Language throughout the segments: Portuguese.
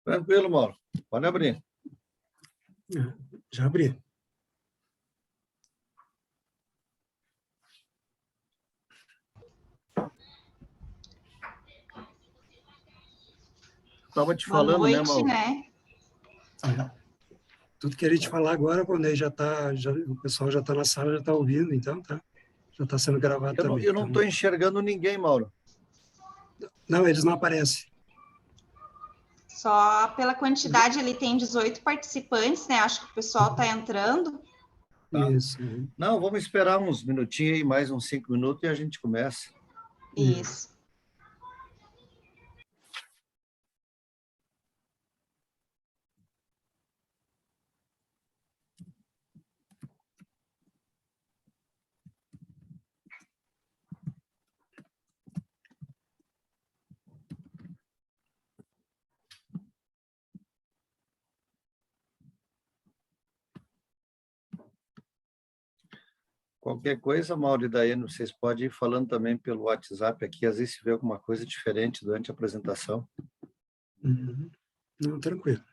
Tranquilo, Mauro. Pode abrir. Já abri. Estava te falando, noite, né, Mauro? Tudo que a gente falar agora, quando aí o pessoal já está na sala, já está ouvindo, então tá. Já está sendo gravado também. Eu não estou enxergando ninguém, Mauro. Não, eles não aparecem. Só pela quantidade, ele tem 18 participantes, né? Acho que o pessoal está entrando. Tá. Isso. Não, vamos esperar uns minutinhos aí, mais uns 5 minutos, e a gente começa. Isso. Qualquer coisa, Mauro e Daiane, vocês podem ir falando também pelo WhatsApp aqui, às vezes se vê alguma coisa diferente durante a apresentação. Uhum. Não, tranquilo.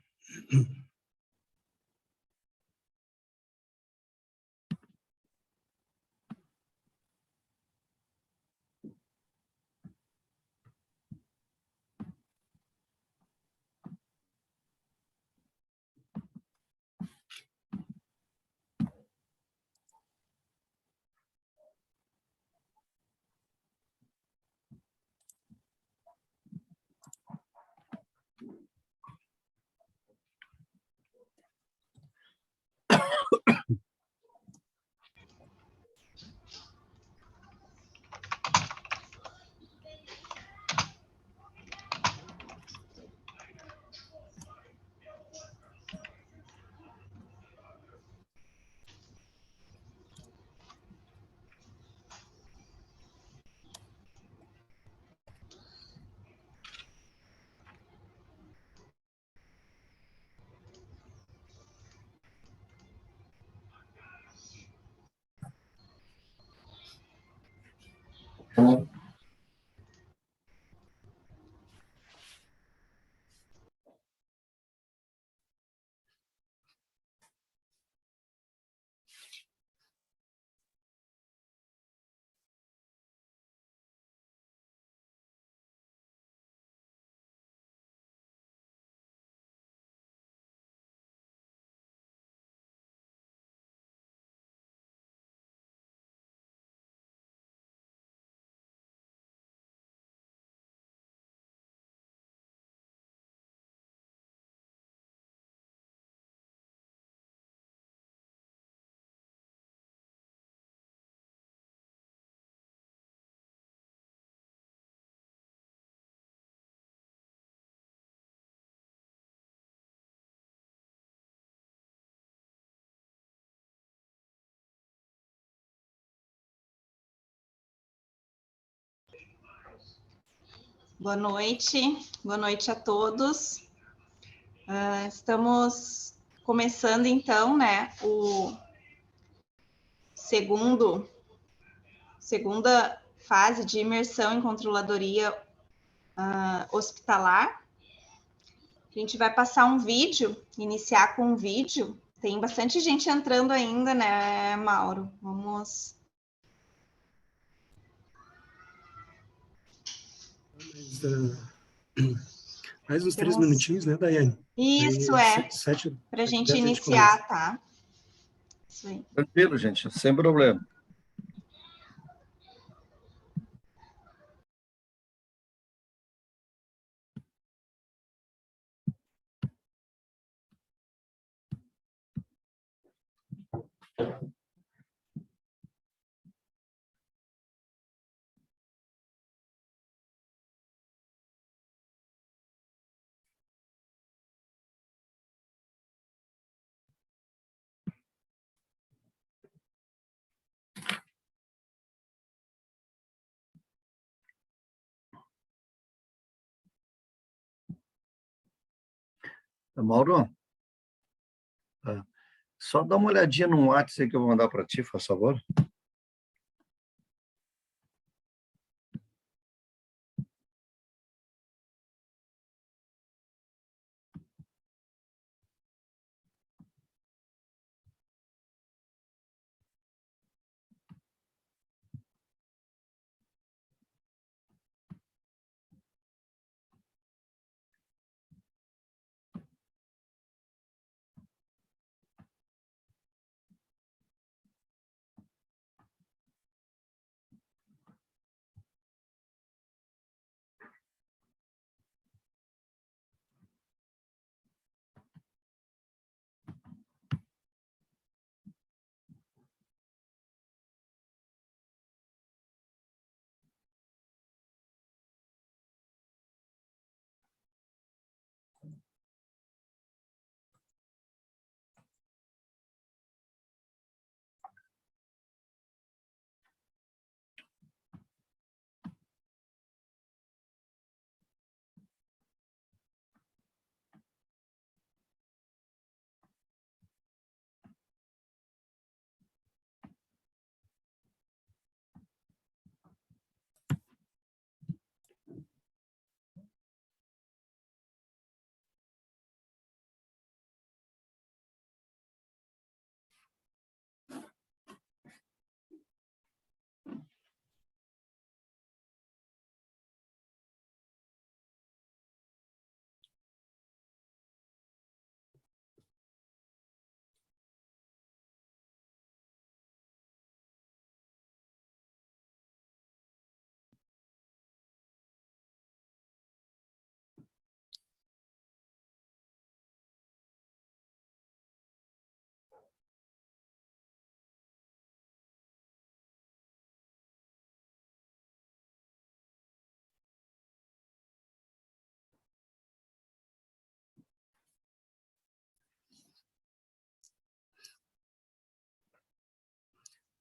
Boa noite a todos. Estamos começando, então, né, segunda fase de imersão em controladoria hospitalar. A gente vai passar um vídeo, iniciar com um vídeo. Tem bastante gente entrando ainda, né, Mauro? Vamos... Mais uns 3 minutinhos, né, Daiane? Isso, aí, para a gente 7h10 iniciar, tá? Isso aí. Tranquilo, gente, sem problema. Mauro, só dá uma olhadinha no WhatsApp aí que eu vou mandar para ti, por favor.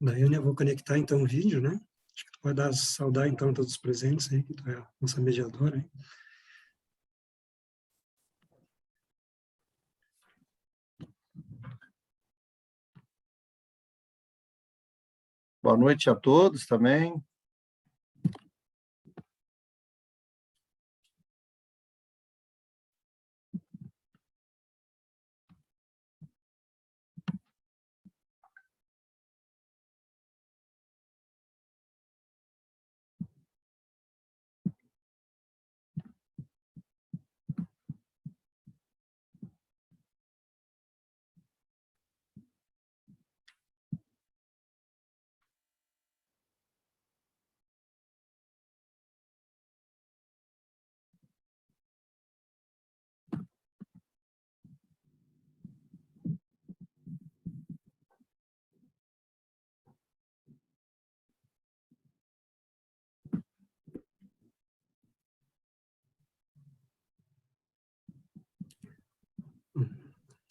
Daiane, eu vou conectar então o vídeo, né? Acho que tu pode saudar então todos os presentes aí, que tu é a nossa mediadora, hein? Boa noite a todos também.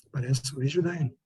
Aparece o vídeo, Daiane.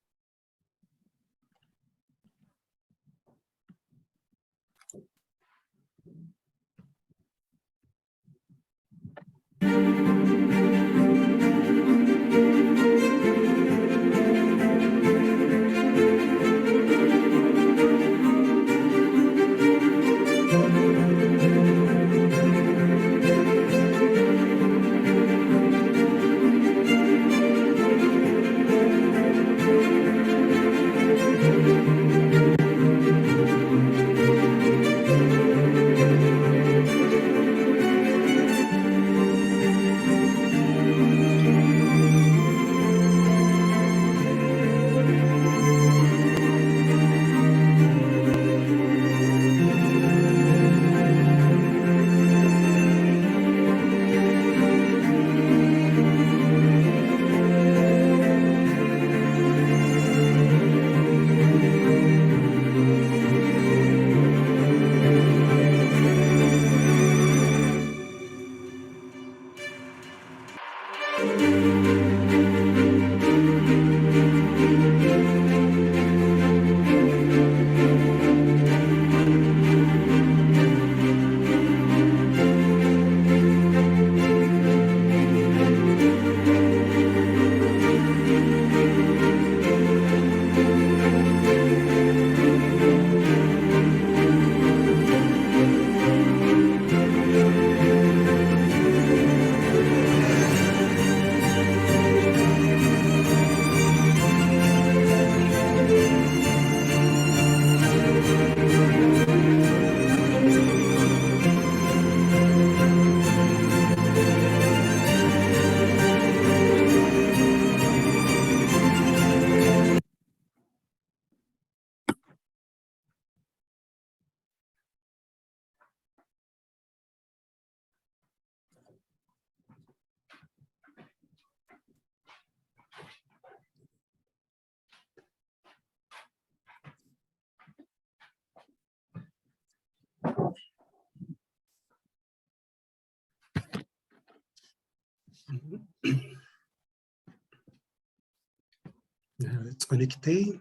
Desconectei.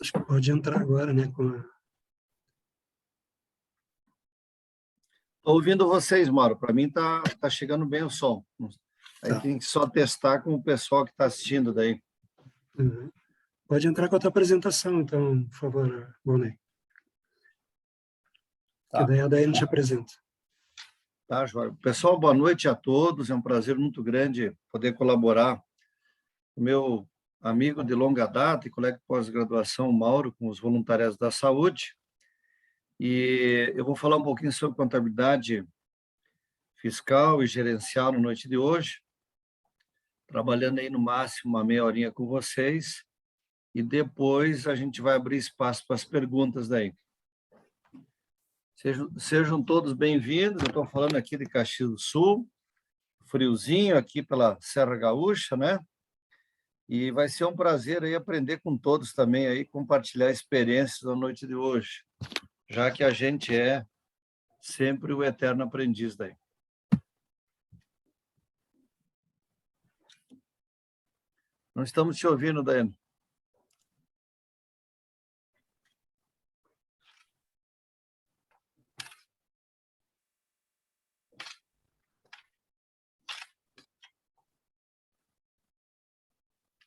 Acho que pode entrar agora, né? Estou ouvindo vocês, Mauro. Para mim tá chegando bem o som. Aí Tá. tem que só testar com o pessoal que está assistindo daí. Uhum. Pode entrar com a tua apresentação, então, por favor, Bonnet. Tá. Que daí a Daiane te apresenta. Tá, João. Pessoal, boa noite a todos. É um prazer muito grande poder colaborar com o meu amigo de longa data e colega de pós-graduação, Mauro, com os voluntariados da saúde. E eu vou falar um pouquinho sobre contabilidade fiscal e gerencial na noite de hoje, trabalhando aí no máximo uma meia horinha com vocês, e depois a gente vai abrir espaço para as perguntas daí. Sejam todos bem-vindos. Eu estou falando aqui de Caxias do Sul, friozinho aqui pela Serra Gaúcha, né? E vai ser um prazer aí aprender com todos também aí, compartilhar experiências na noite de hoje, já que a gente é sempre o eterno aprendiz daí. Não estamos te ouvindo, Daiane.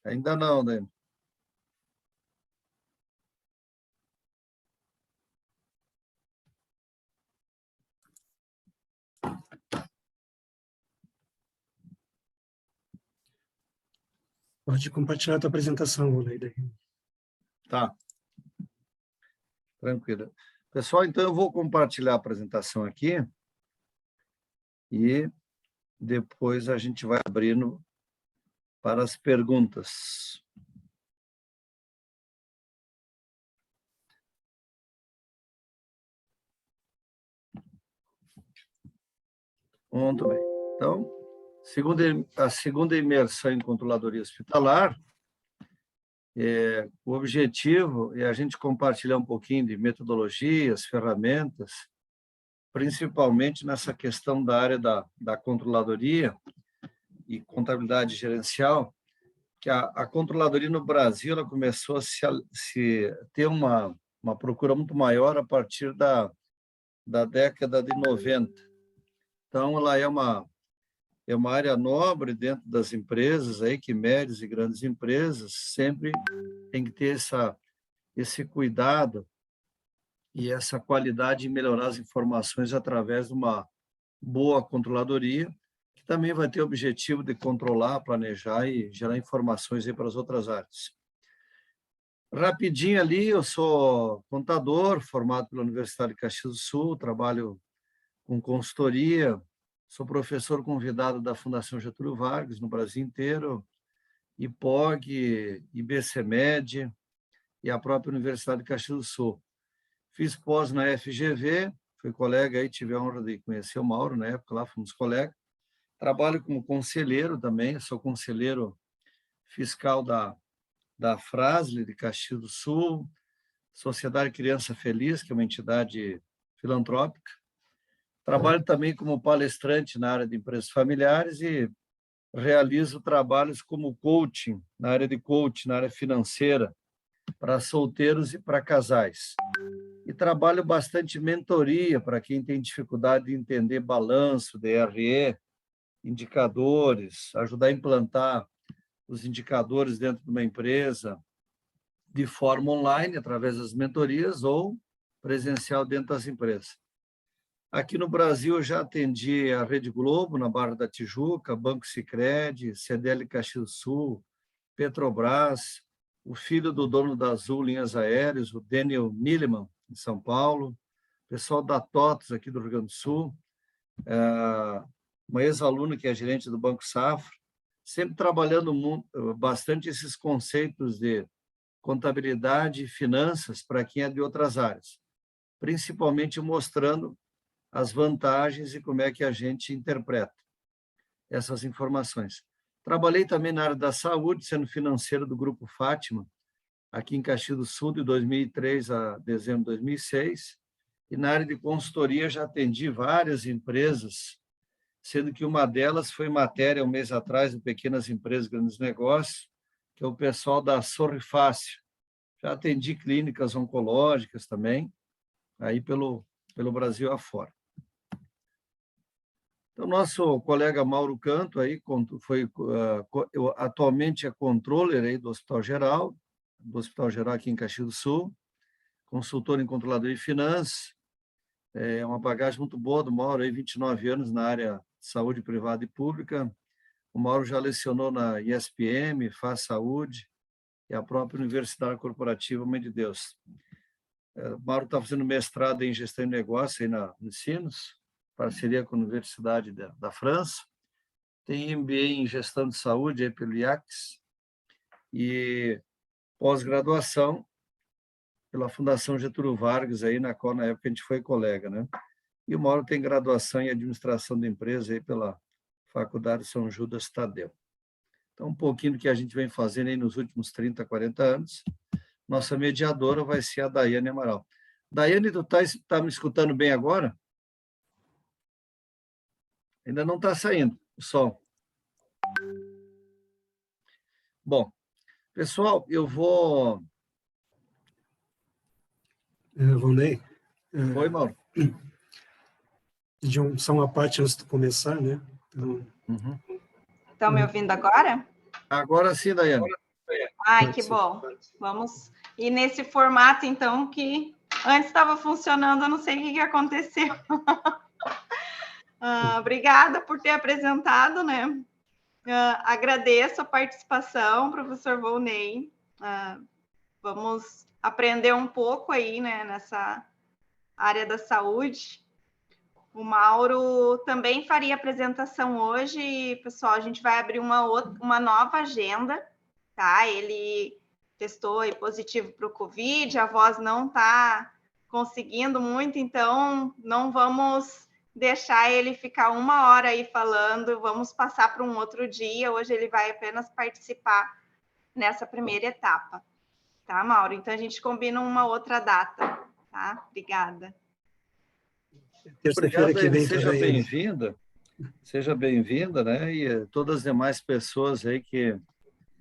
Ainda não, Daiane. Pode compartilhar a tua apresentação, Volney. Tá. Tranquilo. Pessoal, então eu vou compartilhar a apresentação aqui e depois a gente vai abrindo para as perguntas. Muito bem. Então, a segunda imersão em controladoria hospitalar, o objetivo é a gente compartilhar um pouquinho de metodologias, ferramentas, principalmente nessa questão da área da controladoria e contabilidade gerencial, que a controladoria no Brasil ela começou a se ter uma procura muito maior a partir da década de 90. Então, ela é uma área nobre dentro das empresas, aí, que médias e grandes empresas sempre tem que ter esse cuidado e essa qualidade de melhorar as informações através de uma boa controladoria, que também vai ter o objetivo de controlar, planejar e gerar informações aí para as outras áreas. Rapidinho ali, eu sou contador, formado pela Universidade de Caxias do Sul, trabalho com consultoria, sou professor convidado da Fundação Getúlio Vargas no Brasil inteiro, IPOG, IBCMed e a própria Universidade de Caxias do Sul. Fiz pós na FGV, fui colega aí, tive a honra de conhecer o Mauro na época, lá fomos colegas. Trabalho como conselheiro também, sou conselheiro fiscal da Frasle de Caxias do Sul, Sociedade Criança Feliz, que é uma entidade filantrópica. Trabalho também como palestrante na área de empresas familiares e realizo trabalhos como coaching, na área de coaching, na área financeira, para solteiros e para casais. E trabalho bastante mentoria para quem tem dificuldade de entender balanço, DRE, indicadores, ajudar a implantar os indicadores dentro de uma empresa de forma online, através das mentorias, ou presencial dentro das empresas. Aqui no Brasil, eu já atendi a Rede Globo, na Barra da Tijuca, Banco Sicredi, CDL Caxias do Sul, Petrobras, o filho do dono da Azul Linhas Aéreas, o Daniel Milliman, em São Paulo, pessoal da TOTS, aqui do Rio Grande do Sul, uma ex-aluna que é gerente do Banco Safra, sempre trabalhando bastante esses conceitos de contabilidade e finanças para quem é de outras áreas, principalmente mostrando as vantagens e como é que a gente interpreta essas informações. Trabalhei também na área da saúde, sendo financeiro do Grupo Fátima, aqui em Caxias do Sul, de 2003 a dezembro de 2006, e na área de consultoria já atendi várias empresas, sendo que uma delas foi matéria, um mês atrás, de Pequenas Empresas, Grandes Negócios, que é o pessoal da Sorrifácio. Já atendi clínicas oncológicas também, aí pelo Brasil afora. Então, nosso colega Mauro Canto aí atualmente é controller aí do Hospital Geral aqui em Caxias do Sul, consultor em controladoria e finanças, é uma bagagem muito boa do Mauro, aí 29 anos na área de saúde privada e pública. O Mauro já lecionou na ISPM, Faz Saúde e a própria Universidade Corporativa Mãe de Deus. O Mauro está fazendo mestrado em gestão de negócio aí na Unicinos, parceria com a Universidade da França. Tem MBA em gestão de saúde aí pelo IACS e pós-graduação pela Fundação Getúlio Vargas, aí, na qual, na época, a gente foi colega, né? E o Mauro tem graduação em administração de empresa aí pela Faculdade São Judas Tadeu. Então, um pouquinho do que a gente vem fazendo aí nos últimos 30, 40 anos. Nossa mediadora vai ser a Daiane Amaral. Daiane, tu tá me escutando bem agora? Ainda não está saindo o som. Bom, Pessoal, eu vou... Vonei, Oi, Mauro. pedir só uma parte antes de começar, né? Então, Uhum. Estão me ouvindo agora? Agora sim, Daiane. Ai, que bom. Vamos ir nesse formato, então, que antes estava funcionando, eu não sei o que aconteceu. Obrigada por ter apresentado, né? Agradeço a participação, professor Volney. Vamos aprender um pouco aí, né, nessa área da saúde. O Mauro também faria apresentação hoje, pessoal. A gente vai abrir uma nova agenda, tá? Ele testou positivo para o Covid, a voz não está conseguindo muito, então não vamos deixar ele ficar 1 hora aí falando, vamos passar para um outro dia. Hoje ele vai apenas participar nessa primeira etapa, tá, Mauro? Então a gente combina uma outra data, tá? Obrigada. terça-feira Obrigado, que Daiane. vem Seja também. bem-vinda, né? E todas as demais pessoas aí que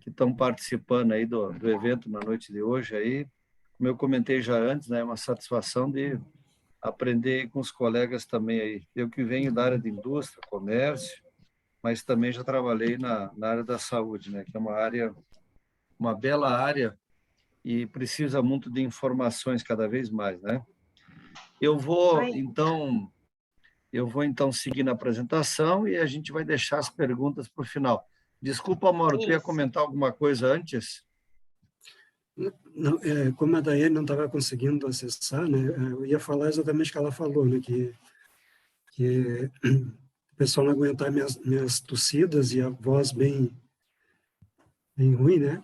estão participando aí do evento na noite de hoje aí. Como eu comentei já antes, né? É uma satisfação de aprender com os colegas também aí. Eu que venho da área de indústria, comércio, mas também já trabalhei na área da saúde, né? Que é uma bela área e precisa muito de informações cada vez mais, né? Eu vou, Oi. então, seguir na apresentação e a gente vai deixar as perguntas para o final. Desculpa, Mauro, tu ia Isso. comentar alguma coisa antes? Não, como a Daiane não estava conseguindo acessar, né, eu ia falar exatamente o que ela falou, né, que o pessoal não aguentar minhas tossidas e a voz bem ruim, né?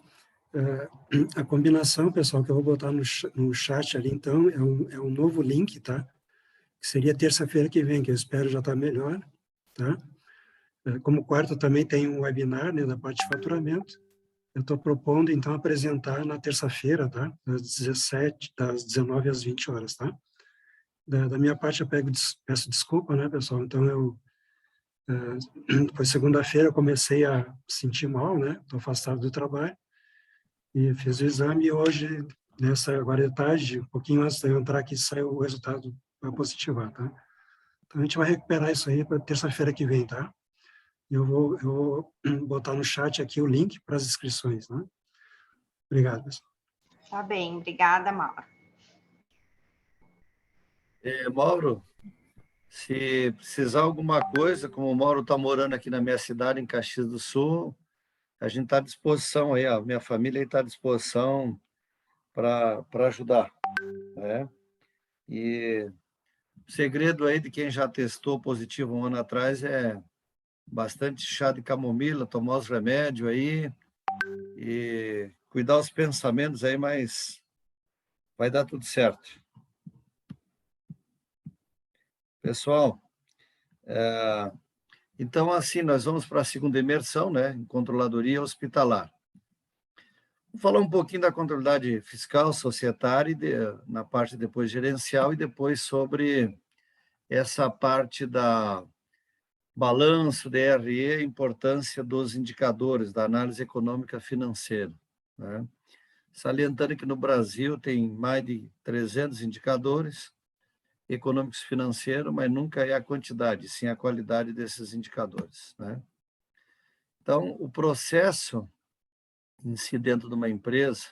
A combinação, pessoal, que eu vou botar no chat ali, então, é um novo link, tá? Que seria terça-feira que vem, que eu espero já estar melhor, tá? Como quarto também tem um webinar, né, da parte de faturamento. Eu estou propondo, então, apresentar na terça-feira, tá? Das 19 às 20 horas, tá? Da minha parte, eu peço desculpa, né, pessoal? Então, foi segunda-feira, eu comecei a sentir mal, né? Estou afastado do trabalho e fiz o exame e hoje, agora de tarde, um pouquinho antes de eu entrar aqui, saiu o resultado para positivar, tá? Então, a gente vai recuperar isso aí para terça-feira que vem, tá? Eu vou botar no chat aqui o link para as inscrições, né? Obrigado, pessoal. Tá bem, obrigada, Mauro. Mauro, se precisar alguma coisa, como o Mauro está morando aqui na minha cidade, em Caxias do Sul, a gente está à disposição aí, a minha família está à disposição para ajudar, né? E o segredo aí de quem já testou positivo 1 ano atrás é bastante chá de camomila, tomar os remédios aí e cuidar os pensamentos aí, mas vai dar tudo certo. Pessoal, então assim, nós vamos para a segunda imersão, né, em controladoria hospitalar. Vou falar um pouquinho da contabilidade fiscal, societária, na parte depois gerencial, e depois sobre essa parte da balanço, DRE, a importância dos indicadores da análise econômica financeira, né? Salientando que no Brasil tem mais de 300 indicadores econômicos financeiros, mas nunca é a quantidade, sim a qualidade desses indicadores, né? Então, o processo em si dentro de uma empresa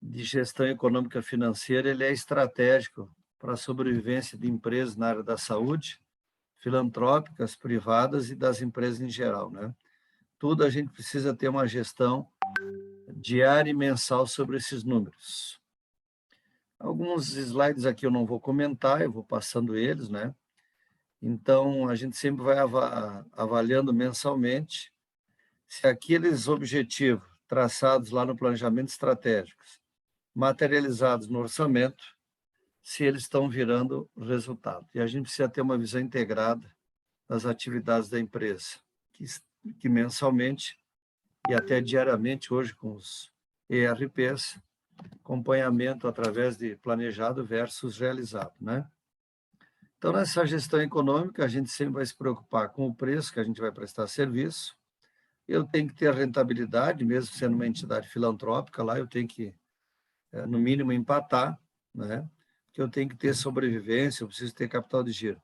de gestão econômica financeira, ele é estratégico para a sobrevivência de empresas na área da saúde, filantrópicas, privadas e das empresas em geral, né? Tudo a gente precisa ter uma gestão diária e mensal sobre esses números. Alguns slides aqui eu não vou comentar, eu vou passando eles, né? Então, a gente sempre vai avaliando mensalmente se aqueles objetivos traçados lá no planejamento estratégico, materializados no orçamento, se eles estão virando resultado. E a gente precisa ter uma visão integrada das atividades da empresa, que mensalmente e até diariamente, hoje com os ERPs, acompanhamento através de planejado versus realizado, né? Então, nessa gestão econômica, a gente sempre vai se preocupar com o preço que a gente vai prestar serviço, eu tenho que ter rentabilidade, mesmo sendo uma entidade filantrópica lá, eu tenho que, no mínimo, empatar, né? Que eu tenho que ter sobrevivência, eu preciso ter capital de giro.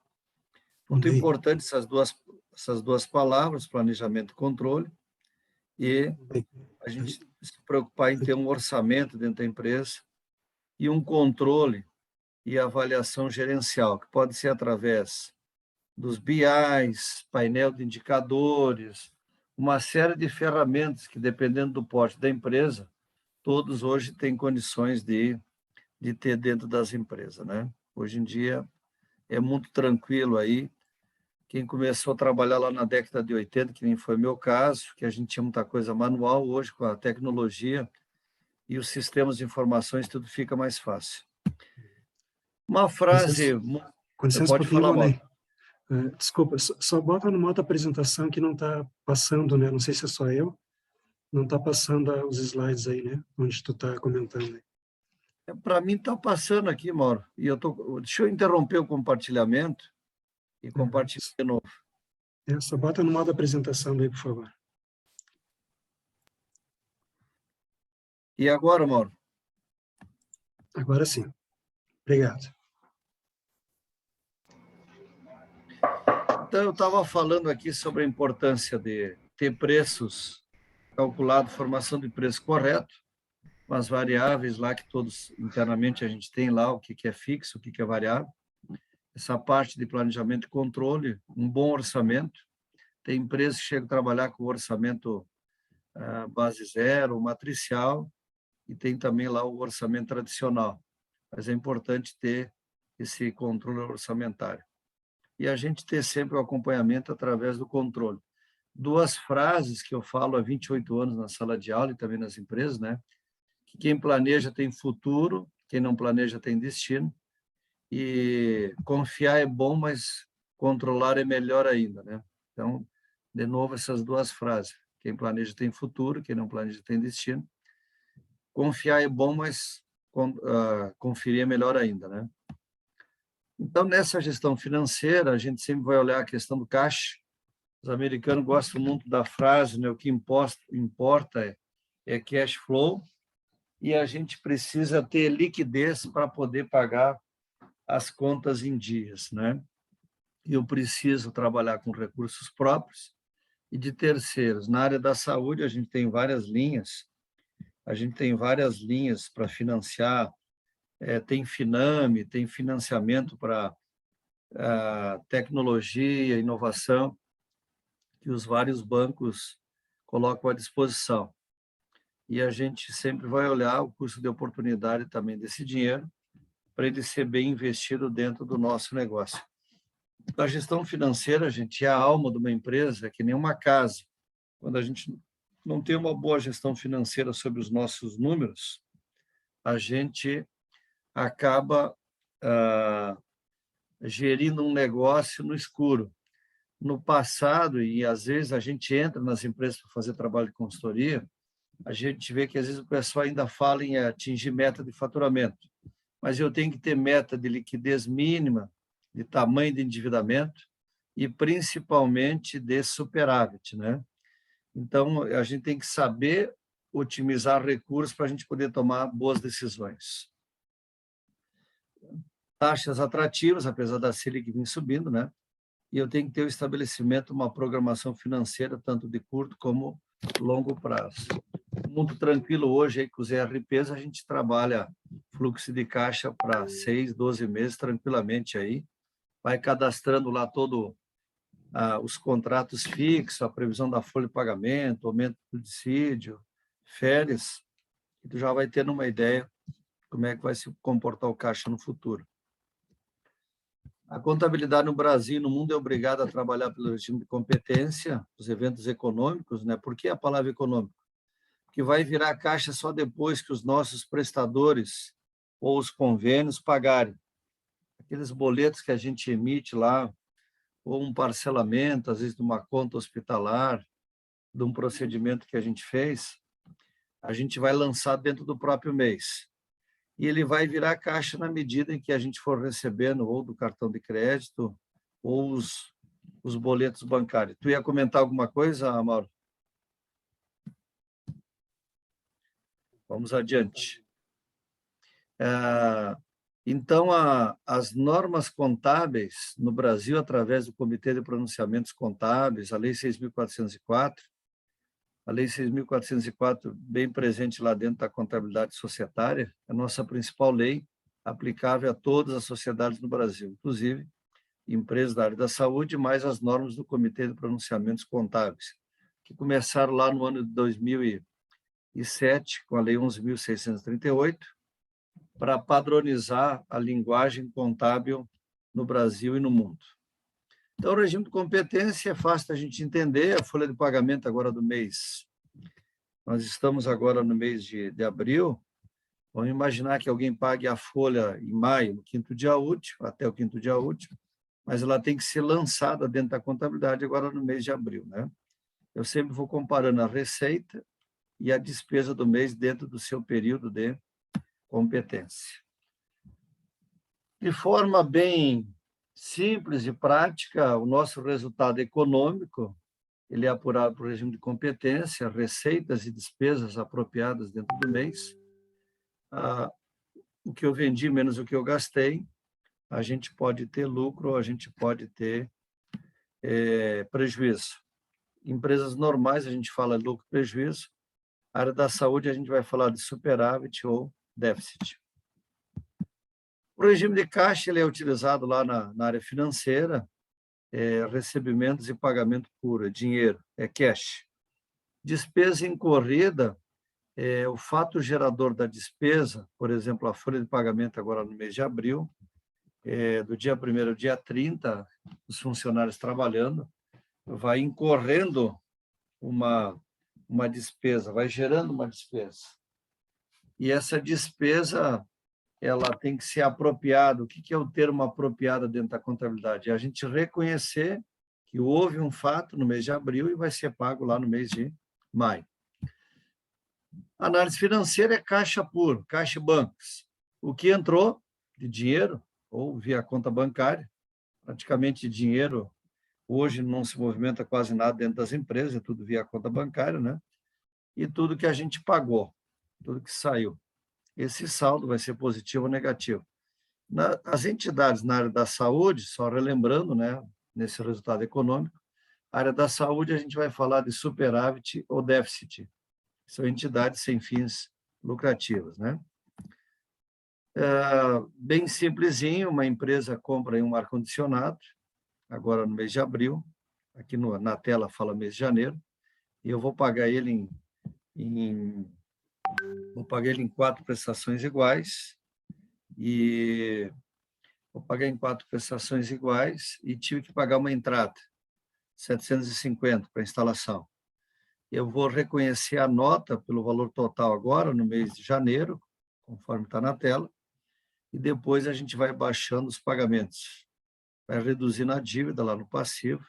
Muito importante essas duas palavras, planejamento e controle, e a gente se preocupar em ter um orçamento dentro da empresa e um controle e avaliação gerencial, que pode ser através dos BIs, painel de indicadores, uma série de ferramentas que, dependendo do porte da empresa, todos hoje têm condições de ter dentro das empresas, né? Hoje em dia é muito tranquilo aí. Quem começou a trabalhar lá na década de 80, que nem foi meu caso, que a gente tinha muita coisa manual, hoje com a tecnologia e os sistemas de informações, tudo fica mais fácil. Uma frase... Com licença, pode falar, Mauro. Desculpa, só bota no modo apresentação que não está passando, né? Não sei se é só eu, não está passando os slides aí, né? Onde tu está comentando. Para mim está passando aqui, Mauro. E deixa eu interromper o compartilhamento e compartilhar de novo. Só bota no modo apresentação aí, por favor. E agora, Mauro? Agora sim. Obrigado. Então, eu estava falando aqui sobre a importância de ter preços calculados, formação de preço correto, com as variáveis lá que todos internamente a gente tem lá, o que é fixo, o que é variável. Essa parte de planejamento e controle, um bom orçamento. Tem empresas que chegam a trabalhar com orçamento base zero, matricial, e tem também lá o orçamento tradicional. Mas é importante ter esse controle orçamentário. E a gente ter sempre o acompanhamento através do controle. Duas frases que eu falo há 28 anos na sala de aula e também nas empresas, né? Que quem planeja tem futuro, quem não planeja tem destino. E confiar é bom, mas controlar é melhor ainda, né? Então, de novo, essas duas frases. Quem planeja tem futuro, quem não planeja tem destino. Confiar é bom, mas conferir é melhor ainda, né? Então, nessa gestão financeira, a gente sempre vai olhar a questão do caixa. Os americanos gostam muito da frase, né? O que importa é cash flow, e a gente precisa ter liquidez para poder pagar as contas em dias, né? Eu preciso trabalhar com recursos próprios e de terceiros. Na área da saúde, a gente tem várias linhas. A gente tem várias linhas para financiar. Tem Finame, tem financiamento para tecnologia, inovação, que os vários bancos colocam à disposição. E a gente sempre vai olhar o custo de oportunidade também desse dinheiro, para ele ser bem investido dentro do nosso negócio. A gestão financeira, gente, é a alma de uma empresa, é que nem uma casa. Quando a gente não tem uma boa gestão financeira sobre os nossos números, a gente acaba gerindo um negócio no escuro. No passado, e às vezes a gente entra nas empresas para fazer trabalho de consultoria, a gente vê que às vezes o pessoal ainda fala em atingir meta de faturamento, mas eu tenho que ter meta de liquidez mínima, de tamanho de endividamento e principalmente de superávit, né? Então, a gente tem que saber otimizar recursos para a gente poder tomar boas decisões. Taxas atrativas, apesar da Selic vir subindo, né? E eu tenho que ter o estabelecimento, uma programação financeira, tanto de curto como longo prazo. Muito tranquilo hoje, aí, com os ERPs, a gente trabalha fluxo de caixa para 6, 12 meses, tranquilamente aí. Vai cadastrando lá todo os contratos fixos, a previsão da folha de pagamento, aumento do dissídio, férias, e tu já vai tendo uma ideia como é que vai se comportar o caixa no futuro. A contabilidade no Brasil e no mundo é obrigada a trabalhar pelo regime de competência, os eventos econômicos, né? Por que a palavra econômico? Que vai virar caixa só depois que os nossos prestadores ou os convênios pagarem. Aqueles boletos que a gente emite lá, ou um parcelamento, às vezes de uma conta hospitalar, de um procedimento que a gente fez, a gente vai lançar dentro do próprio mês. E ele vai virar caixa na medida em que a gente for recebendo ou do cartão de crédito ou os boletos bancários. Tu ia comentar alguma coisa, Mauro? Vamos adiante. Então, as normas contábeis no Brasil, através do Comitê de Pronunciamentos Contábeis, a Lei 6.404, a Lei 6.404, bem presente lá dentro da contabilidade societária, é a nossa principal lei aplicável a todas as sociedades no Brasil, inclusive empresas da área da saúde, mais as normas do Comitê de Pronunciamentos Contábeis, que começaram lá no ano de 2007, com a Lei 11.638, para padronizar a linguagem contábil no Brasil e no mundo. Então, o regime de competência é fácil da gente entender, a folha de pagamento agora do mês. Nós estamos agora no mês de abril, vamos imaginar que alguém pague a folha em maio, no quinto dia útil, até o quinto dia útil, mas ela tem que ser lançada dentro da contabilidade agora no mês de abril, né? Eu sempre vou comparando a receita e a despesa do mês dentro do seu período de competência. De forma bem simples e prática, o nosso resultado econômico, ele é apurado por regime de competência, receitas e despesas apropriadas dentro do mês. O que eu vendi menos o que eu gastei, a gente pode ter lucro ou a gente pode ter prejuízo. Empresas normais, a gente fala lucro e prejuízo. A área da saúde, a gente vai falar de superávit ou déficit. O regime de caixa ele é utilizado lá na área financeira, recebimentos e pagamento puro, dinheiro, cash. Despesa incorrida, o fato gerador da despesa, por exemplo, a folha de pagamento agora no mês de abril, do dia 1º ao dia 30, os funcionários trabalhando, vai incorrendo uma despesa, vai gerando uma despesa. E essa despesa, ela tem que ser apropriada. O que é o termo apropriada dentro da contabilidade? É a gente reconhecer que houve um fato no mês de abril e vai ser pago lá no mês de maio. Análise financeira é caixa puro, caixa e bancos. O que entrou de dinheiro, ou via conta bancária, praticamente dinheiro, hoje não se movimenta quase nada dentro das empresas, é tudo via conta bancária, né? E tudo que a gente pagou, tudo que saiu. Esse saldo vai ser positivo ou negativo. As entidades na área da saúde, só relembrando, né, nesse resultado econômico, a área da saúde a gente vai falar de superávit ou déficit. São entidades sem fins lucrativos, né? Bem simplesinho, uma empresa compra um ar-condicionado, agora no mês de abril, aqui na tela fala mês de janeiro, e eu vou pagar ele em 4 prestações iguais, e tive que pagar uma entrada, 750 para instalação. Eu vou reconhecer a nota pelo valor total agora, no mês de janeiro, conforme está na tela, e depois a gente vai baixando os pagamentos, vai reduzindo a dívida lá no passivo,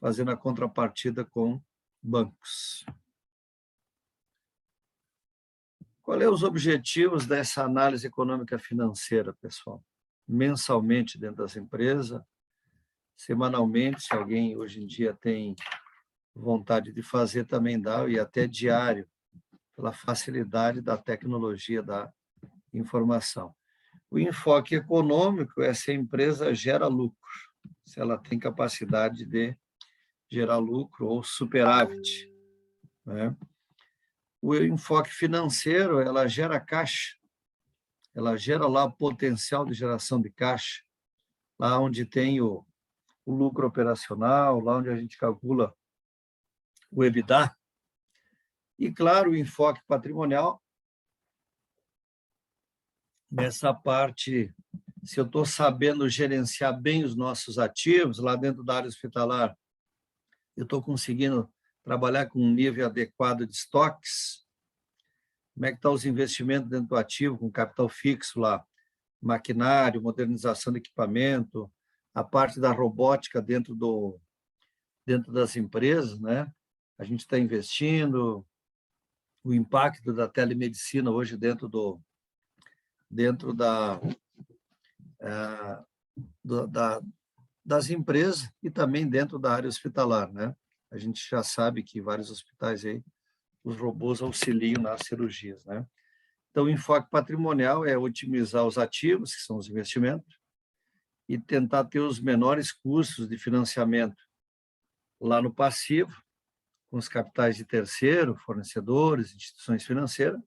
fazendo a contrapartida com bancos. Qual é os objetivos dessa análise econômica financeira, pessoal? Mensalmente dentro das empresas, semanalmente, se alguém hoje em dia tem vontade de fazer, também dá, e até diário, pela facilidade da tecnologia da informação. O enfoque econômico é se a empresa gera lucro, se ela tem capacidade de gerar lucro ou superávit, né? O enfoque financeiro, ela gera caixa, ela gera lá o potencial de geração de caixa, lá onde tem o lucro operacional, lá onde a gente calcula o EBITDA. E, claro, o enfoque patrimonial, nessa parte, se eu estou sabendo gerenciar bem os nossos ativos, lá dentro da área hospitalar, eu estou conseguindo trabalhar com um nível adequado de estoques. Como é que estão os investimentos dentro do ativo, com capital fixo lá, maquinário, modernização de equipamento, a parte da robótica dentro das empresas, né? A gente está investindo, o impacto da telemedicina hoje dentro das empresas e também dentro da área hospitalar, né? A gente já sabe que vários hospitais aí os robôs auxiliam nas cirurgias, né? Então, o enfoque patrimonial é otimizar os ativos, que são os investimentos, e tentar ter os menores custos de financiamento lá no passivo, com os capitais de terceiro, fornecedores, instituições financeiras,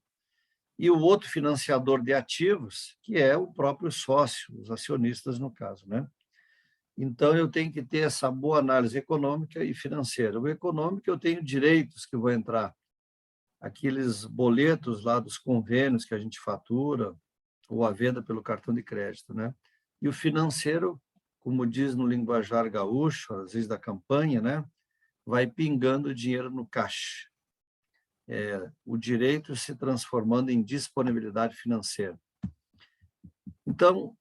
e o outro financiador de ativos, que é o próprio sócio, os acionistas, no caso, né? Então, eu tenho que ter essa boa análise econômica e financeira. O econômico, eu tenho direitos que vão entrar, aqueles boletos lá dos convênios que a gente fatura, ou a venda pelo cartão de crédito, né? E o financeiro, como diz no linguajar gaúcho, às vezes da campanha, né? Vai pingando dinheiro no caixa. O direito se transformando em disponibilidade financeira. Então,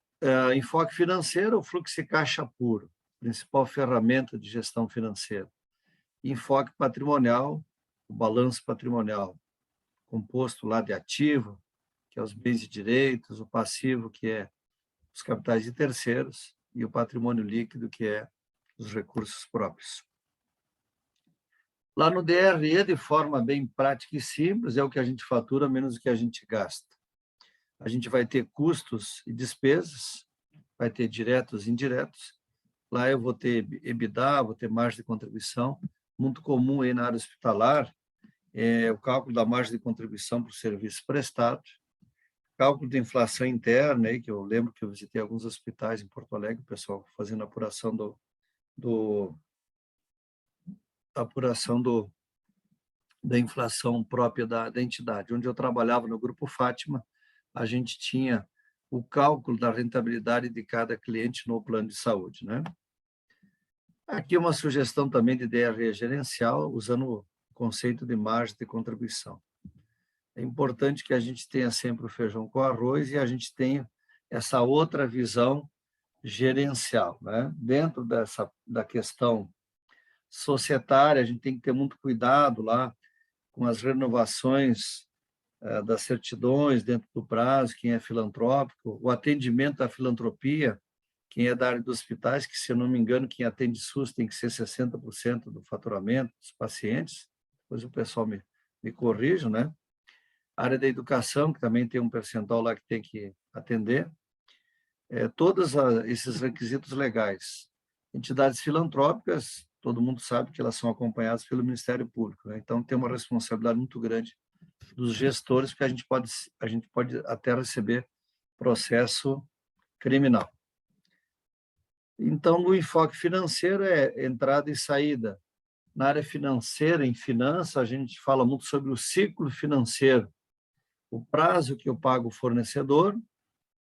enfoque financeiro, o fluxo de caixa puro, principal ferramenta de gestão financeira. Enfoque patrimonial, o balanço patrimonial, composto lá de ativo, que é os bens e direitos, o passivo, que é os capitais de terceiros, e o patrimônio líquido, que é os recursos próprios. Lá no DRE, de forma bem prática e simples, é o que a gente fatura menos o que a gente gasta. A gente vai ter custos e despesas, vai ter diretos e indiretos. Lá eu vou ter EBITDA, vou ter margem de contribuição. Muito comum aí na área hospitalar é o cálculo da margem de contribuição para o serviço prestado, cálculo de inflação interna, aí, que eu lembro que eu visitei alguns hospitais em Porto Alegre, o pessoal fazendo a apuração da inflação própria da entidade. Onde eu trabalhava no Grupo Fátima, a gente tinha o cálculo da rentabilidade de cada cliente no plano de saúde, né? Aqui uma sugestão também de DRE gerencial, usando o conceito de margem de contribuição. É importante que a gente tenha sempre o feijão com arroz e a gente tenha essa outra visão gerencial, né? Dentro da questão societária, a gente tem que ter muito cuidado lá com as renovações das certidões dentro do prazo, quem é filantrópico, o atendimento à filantropia, quem é da área dos hospitais, que, se eu não me engano, quem atende SUS tem que ser 60% do faturamento dos pacientes, depois o pessoal me corrija, né? A área da educação, que também tem um percentual lá que tem que atender, todos esses requisitos legais. Entidades filantrópicas, todo mundo sabe que elas são acompanhadas pelo Ministério Público, né? Então tem uma responsabilidade muito grande dos gestores, porque a gente pode até receber processo criminal. Então, no enfoque financeiro é entrada e saída. Na área financeira, em finanças, a gente fala muito sobre o ciclo financeiro. O prazo que eu pago o fornecedor,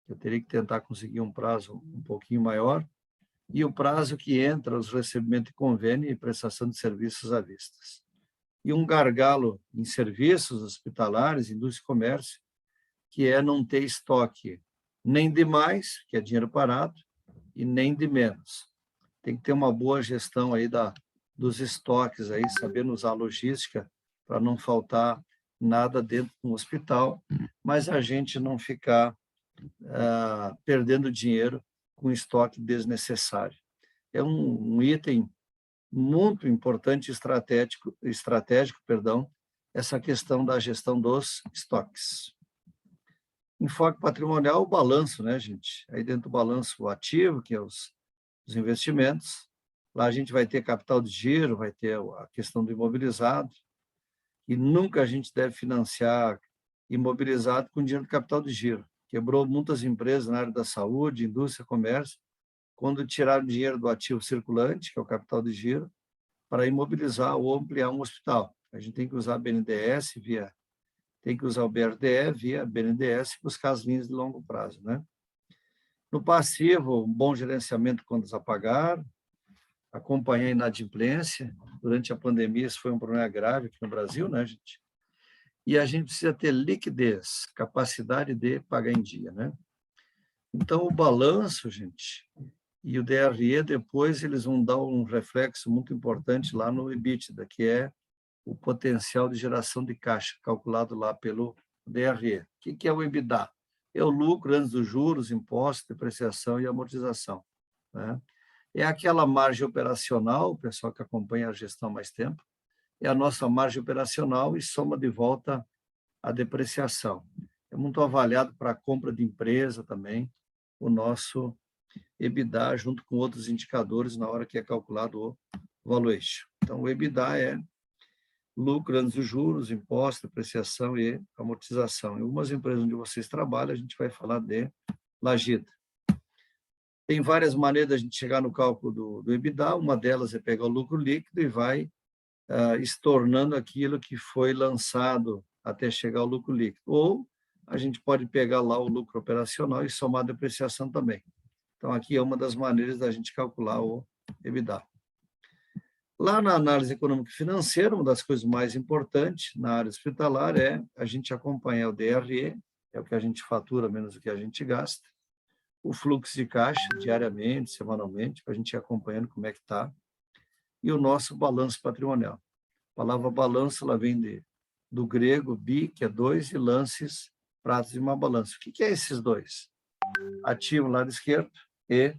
eu teria que tentar conseguir um prazo um pouquinho maior, e o prazo que entra os recebimentos de convênio e prestação de serviços à vista. E um gargalo em serviços hospitalares, indústria e comércio, que é não ter estoque nem de mais, que é dinheiro parado, e nem de menos. Tem que ter uma boa gestão aí dos estoques, aí, sabendo usar a logística para não faltar nada dentro do hospital, mas a gente não ficar perdendo dinheiro com estoque desnecessário. É um item muito importante, estratégico, essa questão da gestão dos estoques. Enfoque patrimonial, o balanço, né, gente? Aí dentro do balanço, o ativo, que é os investimentos. Lá a gente vai ter capital de giro, vai ter a questão do imobilizado, e nunca a gente deve financiar imobilizado com dinheiro do capital de giro. Quebrou muitas empresas na área da saúde, indústria, comércio, quando tiraram dinheiro do ativo circulante, que é o capital de giro, para imobilizar ou ampliar um hospital. A gente tem que usar BNDES tem que usar o BRDE via BNDES e buscar as linhas de longo prazo, né? No passivo, um bom gerenciamento quando desapagar, acompanhar a inadimplência. Durante a pandemia, isso foi um problema grave aqui no Brasil, né, gente? E a gente precisa ter liquidez, capacidade de pagar em dia, né? Então, o balanço, gente, e o DRE, depois, eles vão dar um reflexo muito importante lá no EBITDA, que é o potencial de geração de caixa, calculado lá pelo DRE. O que é o EBITDA? É o lucro antes dos juros, impostos, depreciação e amortização, né? É aquela margem operacional, o pessoal que acompanha a gestão há mais tempo, é a nossa margem operacional e soma de volta a depreciação. É muito avaliado para a compra de empresa também, o nosso EBITDA, junto com outros indicadores, na hora que é calculado o valuation. Então, o EBITDA é lucro antes dos juros, imposto, depreciação e amortização. Em algumas empresas onde vocês trabalham, a gente vai falar de lagida. Tem várias maneiras de a gente chegar no cálculo do EBITDA, uma delas é pegar o lucro líquido e vai estornando aquilo que foi lançado até chegar ao lucro líquido. Ou a gente pode pegar lá o lucro operacional e somar a depreciação também. Então, aqui é uma das maneiras da gente calcular o EBITDA. Lá na análise econômica e financeira, uma das coisas mais importantes na área hospitalar é a gente acompanhar o DRE, é o que a gente fatura menos o que a gente gasta, o fluxo de caixa diariamente, semanalmente, para a gente ir acompanhando como é que está, e o nosso balanço patrimonial. A palavra balanço, ela vem do grego bi, que é 2, e lances, pratos de uma balança. O que é esses dois? Ativo, lado esquerdo, e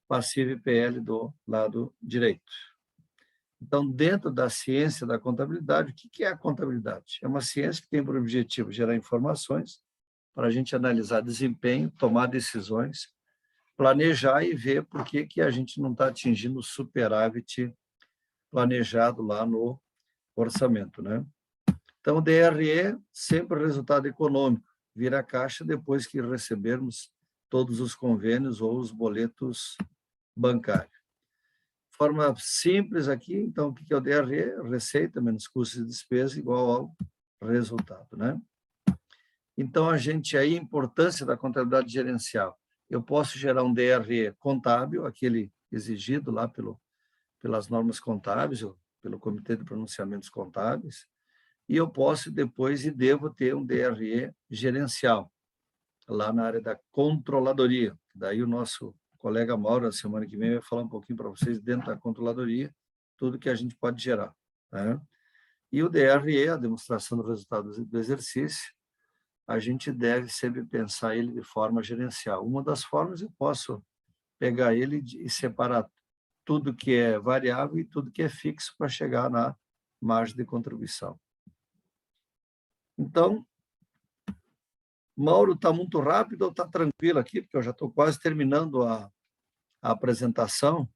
passivo e PL do lado direito. Então, dentro da ciência da contabilidade, o que é a contabilidade? É uma ciência que tem por objetivo gerar informações para a gente analisar desempenho, tomar decisões, planejar e ver por que a gente não está atingindo o superávit planejado lá no orçamento, né? Então, o DRE, sempre resultado econômico, vira caixa depois que recebermos todos os convênios ou os boletos bancários. Forma simples aqui, então, o que é o DRE? Receita menos custos e despesa igual ao resultado, né? Então, a importância da contabilidade gerencial. Eu posso gerar um DRE contábil, aquele exigido lá pelas normas contábeis, ou pelo Comitê de Pronunciamentos Contábeis, e eu posso depois e devo ter um DRE gerencial, lá na área da controladoria. Daí o nosso colega Mauro, na semana que vem, vai falar um pouquinho para vocês, dentro da controladoria, tudo que a gente pode gerar, né? E o DRE, a demonstração do resultado do exercício, a gente deve sempre pensar ele de forma gerencial. Uma das formas, eu posso pegar ele e separar tudo que é variável e tudo que é fixo para chegar na margem de contribuição. Então, Mauro, está muito rápido ou está tranquilo aqui? Porque eu já estou quase terminando a apresentação.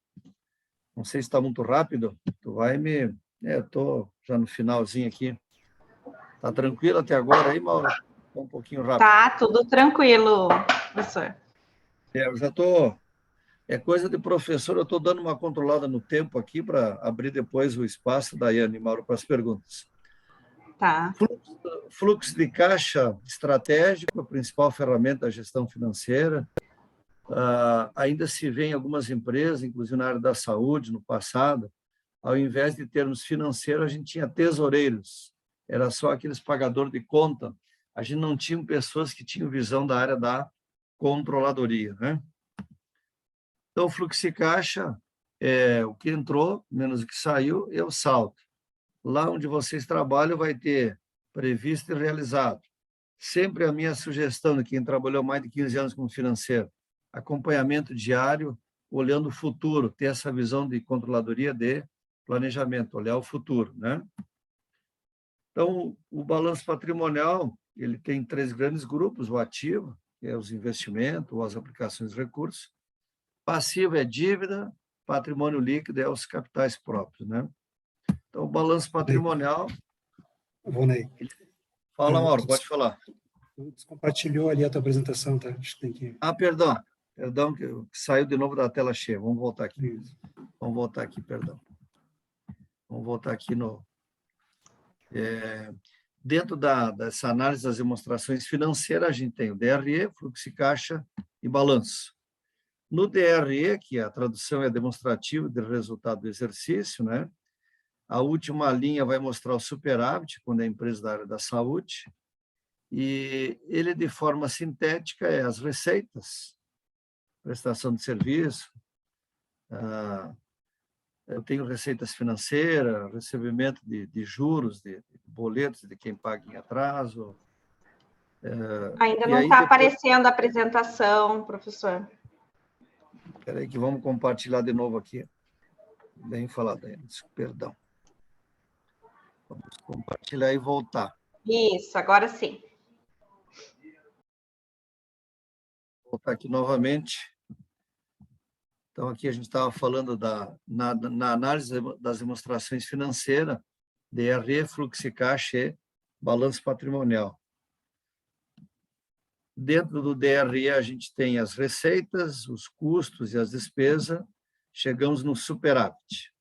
Não sei se está muito rápido. Tu vai me... estou já no finalzinho aqui. Está tranquilo até agora aí, Mauro? Está um pouquinho rápido. Tá, tudo tranquilo, professor. Eu já estou... É coisa de professor, eu estou dando uma controlada no tempo aqui para abrir depois o espaço, Daiane e Mauro, para as perguntas. Tá. Fluxo de caixa estratégico, a principal ferramenta da gestão financeira. Ainda se vê em algumas empresas, inclusive na área da saúde, no passado, ao invés de termos financeiro, a gente tinha tesoureiros. Era só aqueles pagadores de conta. A gente não tinha pessoas que tinham visão da área da controladoria, né? Então, o fluxo de caixa, o que entrou, menos o que saiu, é o saldo. Lá onde vocês trabalham vai ter previsto e realizado. Sempre a minha sugestão de quem trabalhou mais de 15 anos como financeiro, acompanhamento diário, olhando o futuro, ter essa visão de controladoria de planejamento, olhar o futuro, né? Então, o balanço patrimonial, ele tem 3 grandes grupos: o ativo, que é os investimentos ou as aplicações de recursos, passivo é dívida, patrimônio líquido é os capitais próprios, né? Então, o balanço patrimonial... Vonei. Fala, Mauro, pode falar. Compartilhou ali a tua apresentação, tá? Acho que tem que... Perdão, que saiu de novo da tela cheia. Vamos voltar aqui. Vamos voltar aqui, perdão. Vamos voltar aqui no... Dentro dessa análise das demonstrações financeiras, a gente tem o DRE, fluxo de caixa e balanço. No DRE, que a tradução é demonstrativo de resultado do exercício, né? A última linha vai mostrar o superávit, quando é empresa da área da saúde, e ele, de forma sintética, é as receitas, prestação de serviço, eu tenho receitas financeiras, recebimento de juros, de boletos de quem paga em atraso. Ainda não está aparecendo a apresentação, professor. Espera aí que vamos compartilhar de novo aqui. Bem falado, perdão. Vamos compartilhar e voltar. Isso, agora sim. Vou voltar aqui novamente. Então, aqui a gente estava falando na análise das demonstrações financeiras, DRE, fluxo de caixa e balanço patrimonial. Dentro do DRE, a gente tem as receitas, os custos e as despesas, chegamos no superávit.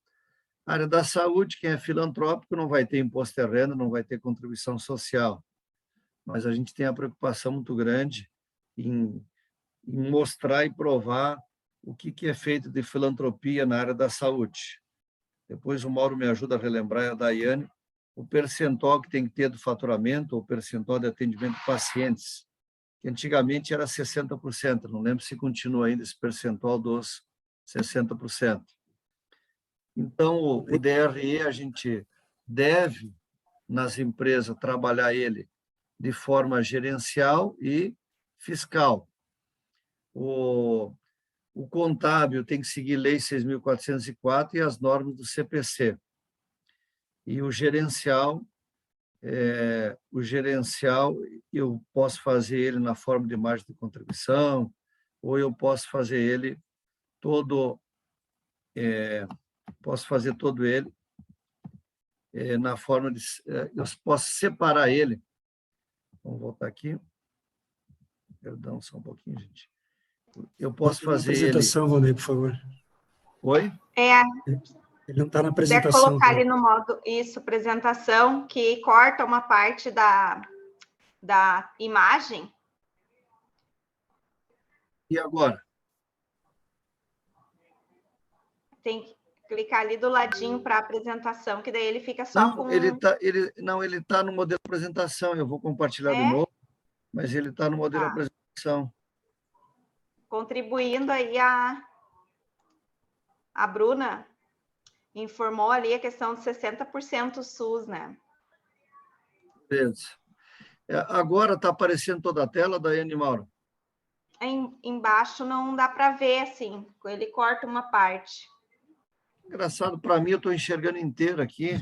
A área da saúde, quem é filantrópico, não vai ter imposto de renda, não vai ter contribuição social, mas a gente tem a preocupação muito grande em mostrar e provar o que é feito de filantropia na área da saúde. Depois o Mauro me ajuda a relembrar, a Daiane, o percentual que tem que ter do faturamento, ou o percentual de atendimento de pacientes, que antigamente era 60%, não lembro se continua ainda esse percentual dos 60%. Então, o DRE, a gente deve, nas empresas, trabalhar ele de forma gerencial e fiscal. O contábil tem que seguir Lei 6.404 e as normas do CPC. E o gerencial, eu posso fazer ele na forma de margem de contribuição, ou eu posso fazer ele todo, na forma de, eu posso separar ele. Vamos voltar aqui. Perdão, só um pouquinho, gente. Eu posso fazer ele... Apresentação, Volney, por favor. Oi? Ele não está na Quer apresentação. colocar ali no modo, isso, apresentação, que corta uma parte da imagem. E agora? Tem que clicar ali do ladinho para a apresentação, que daí ele fica só com... Ele tá no modelo apresentação, eu vou compartilhar de novo, mas ele está no modelo apresentação. Contribuindo aí a Bruna informou ali a questão de 60% SUS, né? Beleza. Agora está aparecendo toda a tela, Daiane e Mauro? Embaixo não dá para ver, assim, ele corta uma parte. Engraçado, para mim, eu estou enxergando inteiro aqui.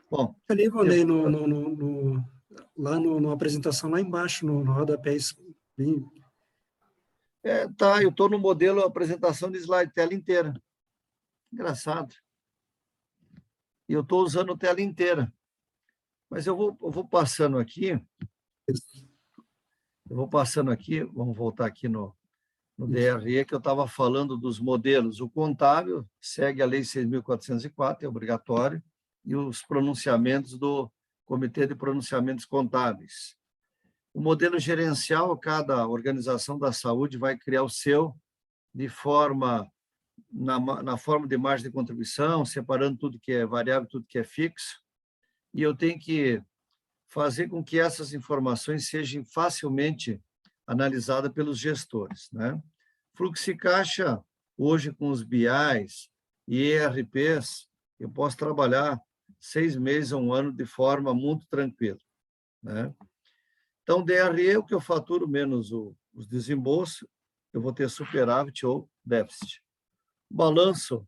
Bom, ali, Volney, lá na apresentação, lá embaixo, no rodapé. Tá, eu estou no modelo apresentação de slide, tela inteira. Engraçado. E eu estou usando tela inteira. Mas eu vou passando aqui. Vamos voltar aqui no DRE, que eu estava falando dos modelos. O contábil segue a Lei 6.404, é obrigatório, e os pronunciamentos do Comitê de Pronunciamentos Contábeis. O modelo gerencial, cada organização da saúde vai criar o seu de forma, na forma de margem de contribuição, separando tudo que é variável, tudo que é fixo, e eu tenho que fazer com que essas informações sejam facilmente analisadas pelos gestores, né? Fluxo de caixa, hoje com os BIs e ERPs, eu posso trabalhar 6 meses a 1 ano de forma muito tranquila, né? Então, DRE, o que eu faturo menos os desembolsos, eu vou ter superávit ou déficit. Balanço,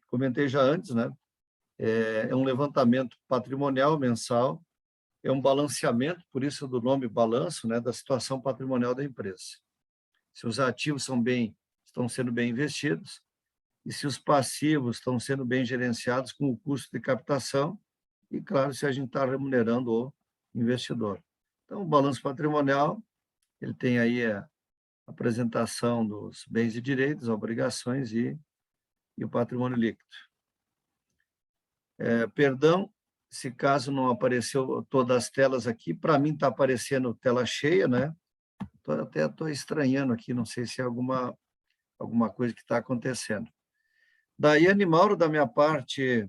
comentei já antes, né? É um levantamento patrimonial mensal, é um balanceamento, por isso do nome balanço, né, da situação patrimonial da empresa. Se os ativos estão sendo bem investidos e se os passivos estão sendo bem gerenciados com o custo de captação e, claro, se a gente está remunerando o investidor. Então, o balanço patrimonial, ele tem aí a apresentação dos bens e direitos, obrigações e o patrimônio líquido. Perdão, se caso não apareceu todas as telas aqui, para mim está aparecendo tela cheia, né? Até estou estranhando aqui, não sei se é alguma coisa que está acontecendo. Daiane e Mauro, da minha parte,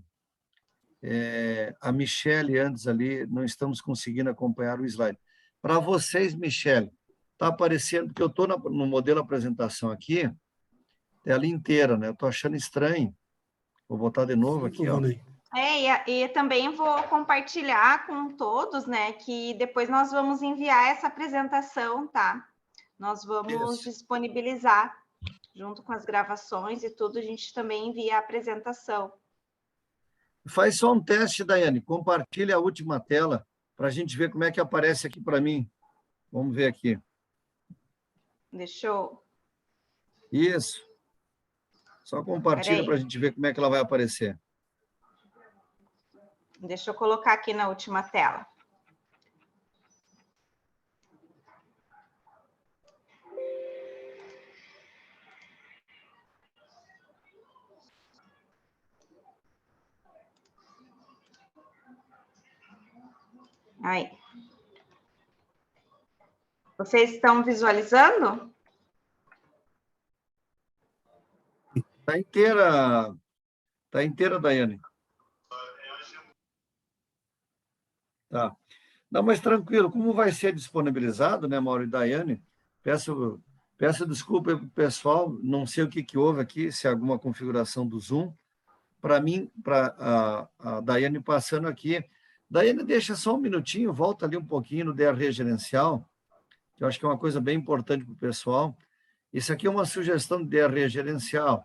a Michele antes ali, não estamos conseguindo acompanhar o slide. Para vocês, Michele, está aparecendo, que eu estou no modelo apresentação aqui, tela inteira, né? Eu estou achando estranho. Vou botar de novo aqui, ó. E também vou compartilhar com todos, né, que depois nós vamos enviar essa apresentação, tá? Nós vamos disponibilizar, junto com as gravações e tudo, a gente também envia a apresentação. Faz só um teste, Daiane. Compartilha a última tela para a gente ver como é que aparece aqui para mim. Vamos ver aqui. Deixa eu... Isso. Só compartilha para a gente ver como é que ela vai aparecer. Deixa eu colocar aqui na última tela. Aí. Vocês estão visualizando? Está inteira, Daiane. Tá. Não, mas tranquilo, como vai ser disponibilizado, né, Mauro e Daiane, peço desculpa para o pessoal, não sei o que houve aqui, se é alguma configuração do Zoom. Para mim, para a Daiane passando aqui. Daiane, deixa só um minutinho, volta ali um pouquinho no DRE gerencial, que eu acho que é uma coisa bem importante para o pessoal. Isso aqui é uma sugestão de DRE gerencial.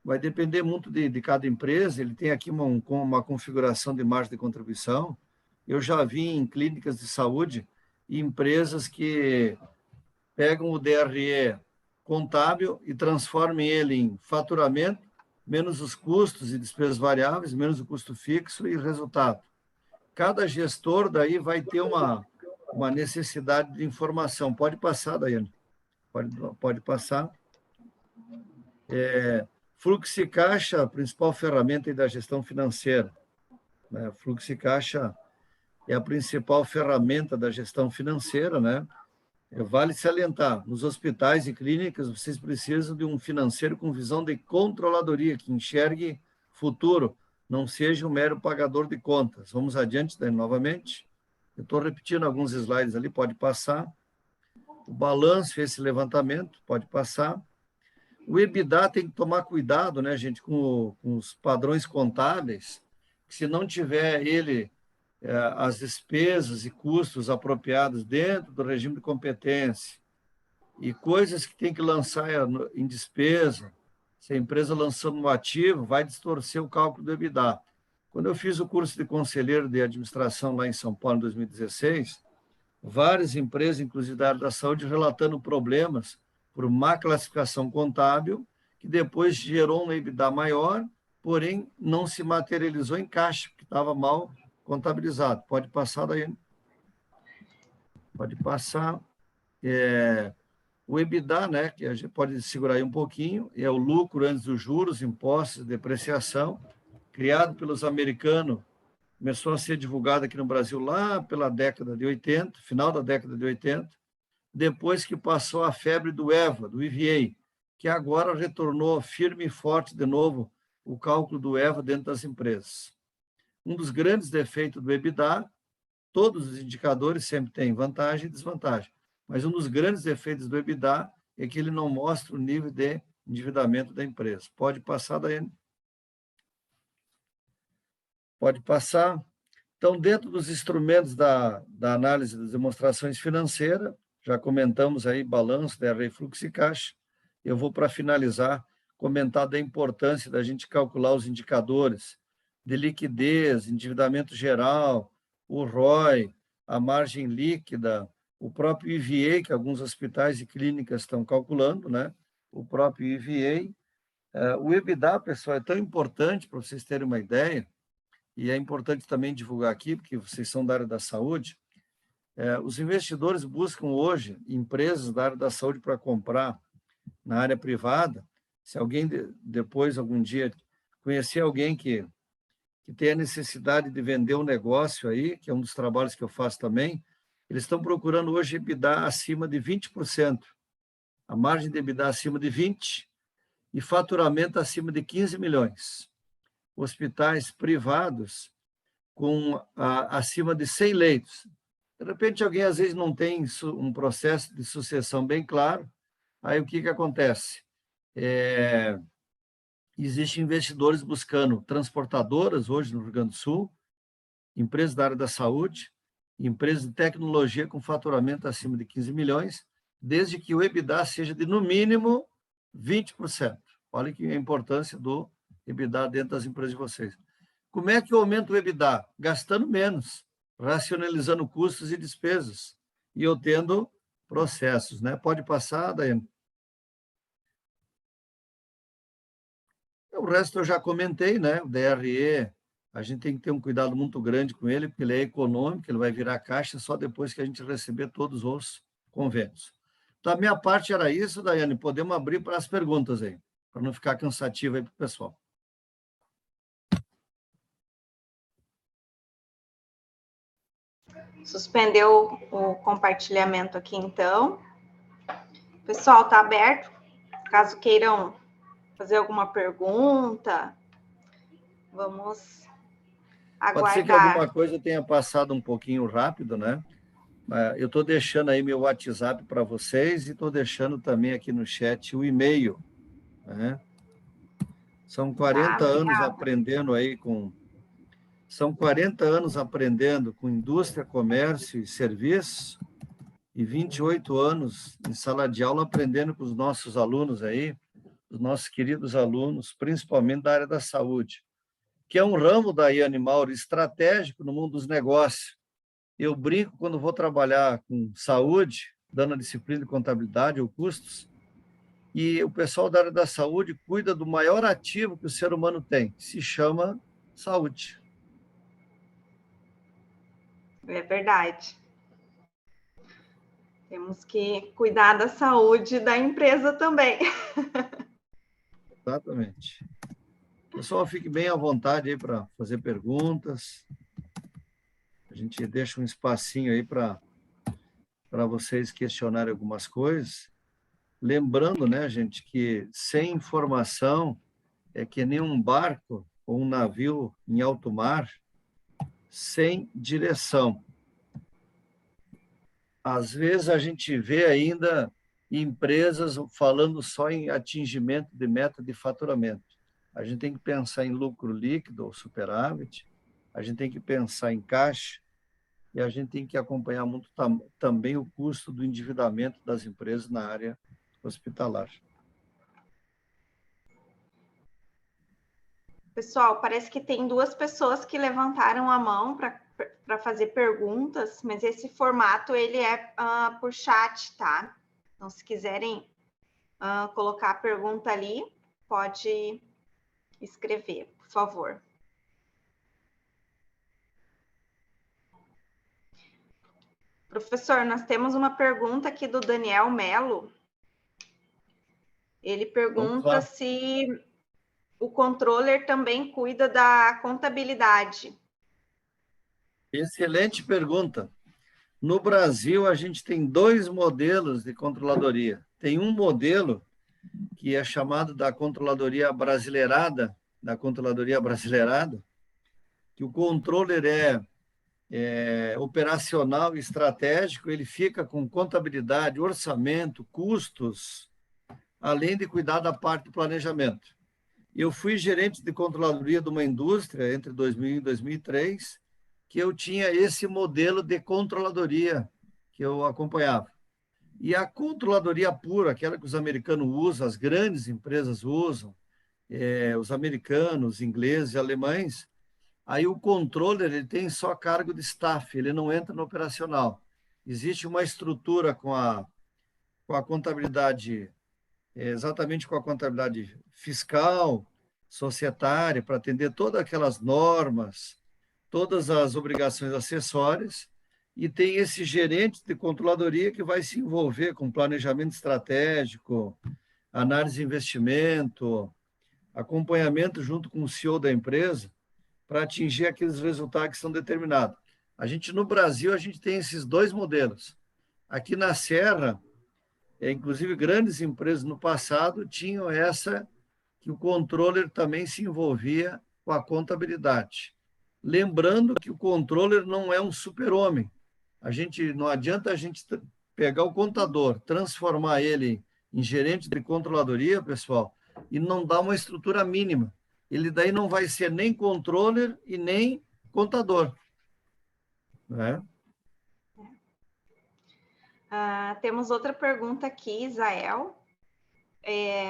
Vai depender muito de cada empresa, ele tem aqui uma configuração de margem de contribuição. Eu já vi em clínicas de saúde empresas que pegam o DRE contábil e transformam ele em faturamento, menos os custos e despesas variáveis, menos o custo fixo e resultado. Cada gestor daí vai ter uma necessidade de informação. Pode passar, Daiane. Pode passar. Fluxo e caixa, a principal ferramenta da gestão financeira. Fluxo e caixa é a principal ferramenta da gestão financeira, né? Vale salientar, nos hospitais e clínicas, vocês precisam de um financeiro com visão de controladoria, que enxergue futuro, não seja um mero pagador de contas. Vamos adiante, daí, novamente. Eu estou repetindo alguns slides ali, pode passar. O balanço, esse levantamento, pode passar. O EBITDA tem que tomar cuidado, né, gente, com os padrões contábeis, que se não tiver ele as despesas e custos apropriados dentro do regime de competência e coisas que tem que lançar em despesa, se a empresa lançando um ativo, vai distorcer o cálculo do EBITDA. Quando eu fiz o curso de conselheiro de administração lá em São Paulo, em 2016, várias empresas, inclusive da área da saúde, relatando problemas por má classificação contábil, que depois gerou um EBITDA maior, porém não se materializou em caixa, que estava mal contabilizado. Pode passar daí. Pode passar. O EBITDA, né, que a gente pode segurar aí um pouquinho, é o lucro antes dos juros, impostos, depreciação, criado pelos americanos, começou a ser divulgado aqui no Brasil lá pela década de 80, final da década de 80, depois que passou a febre do EVA, do EVA, que agora retornou firme e forte de novo o cálculo do EVA dentro das empresas. Um dos grandes defeitos do EBITDA, todos os indicadores sempre têm vantagem e desvantagem, mas um dos grandes defeitos do EBITDA é que ele não mostra o nível de endividamento da empresa. Pode passar daí. Pode passar. Então, dentro dos instrumentos da análise das demonstrações financeiras, já comentamos aí balanço, DRE, fluxo e caixa. Eu vou, para finalizar, comentar da importância da gente calcular os indicadores de liquidez, endividamento geral, o ROI, a margem líquida, o próprio EVA, que alguns hospitais e clínicas estão calculando, né? O próprio EVA. O EBITDA, pessoal, é tão importante, para vocês terem uma ideia, e é importante também divulgar aqui, porque vocês são da área da saúde, os investidores buscam hoje empresas da área da saúde para comprar na área privada. Se alguém depois, algum dia, conhecer alguém que tem a necessidade de vender um negócio aí, que é um dos trabalhos que eu faço também, eles estão procurando hoje EBITDA acima de 20%, a margem de EBITDA acima de 20% e faturamento acima de 15 milhões. Hospitais privados com acima de 100 leitos. De repente, alguém às vezes não tem um processo de sucessão bem claro, aí o que acontece? Existem investidores buscando transportadoras, hoje no Rio Grande do Sul, empresas da área da saúde, empresas de tecnologia com faturamento acima de 15 milhões, desde que o EBITDA seja de, no mínimo, 20%. Olha que a importância do EBITDA dentro das empresas de vocês. Como é que eu aumento o EBITDA? Gastando menos, racionalizando custos e despesas, e eu tendo processos, né? Pode passar, Daiane. O resto eu já comentei, né? O DRE, a gente tem que ter um cuidado muito grande com ele, porque ele é econômico, ele vai virar caixa só depois que a gente receber todos os convênios. Da minha parte era isso, Daiane. Podemos abrir para as perguntas aí, para não ficar cansativo aí para o pessoal. Suspendeu o compartilhamento aqui, então. Pessoal, está aberto. Caso queiram fazer alguma pergunta, vamos aguardar. Pode ser que alguma coisa tenha passado um pouquinho rápido, né? Eu estou deixando aí meu WhatsApp para vocês e estou deixando também aqui no chat o e-mail, né? São 40 anos aprendendo aí com... São 40 anos aprendendo com indústria, comércio e serviço e 28 anos em sala de aula aprendendo com os nossos alunos aí, os nossos queridos alunos, principalmente da área da saúde, que é um ramo, Daiane Mauro, estratégico no mundo dos negócios. Eu brinco quando vou trabalhar com saúde, dando a disciplina de contabilidade ou custos, e o pessoal da área da saúde cuida do maior ativo que o ser humano tem, que se chama saúde. É verdade. Temos que cuidar da saúde da empresa também. Exatamente. Pessoal, fique bem à vontade aí para fazer perguntas. A gente deixa um espacinho aí para vocês questionarem algumas coisas. Lembrando, né, gente, que sem informação é que nem um barco ou um navio em alto mar sem direção. Às vezes a gente vê ainda empresas falando só em atingimento de meta de faturamento. A gente tem que pensar em lucro líquido ou superávit, a gente tem que pensar em caixa e a gente tem que acompanhar muito também o custo do endividamento das empresas na área hospitalar. Pessoal, parece que tem 2 pessoas que levantaram a mão para fazer perguntas, mas esse formato ele é por chat, tá? Então, se quiserem colocar a pergunta ali, pode escrever, por favor. Professor, nós temos uma pergunta aqui do Daniel Melo. Ele pergunta se o controller também cuida da contabilidade. Excelente pergunta. No Brasil, a gente tem 2 modelos de controladoria. Tem um modelo que é chamado da controladoria brasileirada, que o controller é operacional e estratégico, ele fica com contabilidade, orçamento, custos, além de cuidar da parte do planejamento. Eu fui gerente de controladoria de uma indústria entre 2000 e 2003, que eu tinha esse modelo de controladoria que eu acompanhava. E a controladoria pura, aquela que os americanos usam, as grandes empresas usam, os americanos, ingleses e alemães, aí o controller ele tem só cargo de staff, ele não entra no operacional. Existe uma estrutura com a contabilidade, exatamente com a contabilidade fiscal, societária, para atender todas aquelas normas, todas as obrigações acessórias, e tem esse gerente de controladoria que vai se envolver com planejamento estratégico, análise de investimento, acompanhamento junto com o CEO da empresa, para atingir aqueles resultados que são determinados. No Brasil, a gente tem esses 2 modelos. Aqui na Serra, inclusive grandes empresas no passado tinham essa, que o controller também se envolvia com a contabilidade. Lembrando que o controller não é um super-homem. Não adianta a gente pegar o contador, transformar ele em gerente de controladoria, pessoal, e não dar uma estrutura mínima. Ele daí não vai ser nem controller e nem contador. Né? Temos outra pergunta aqui, Isael.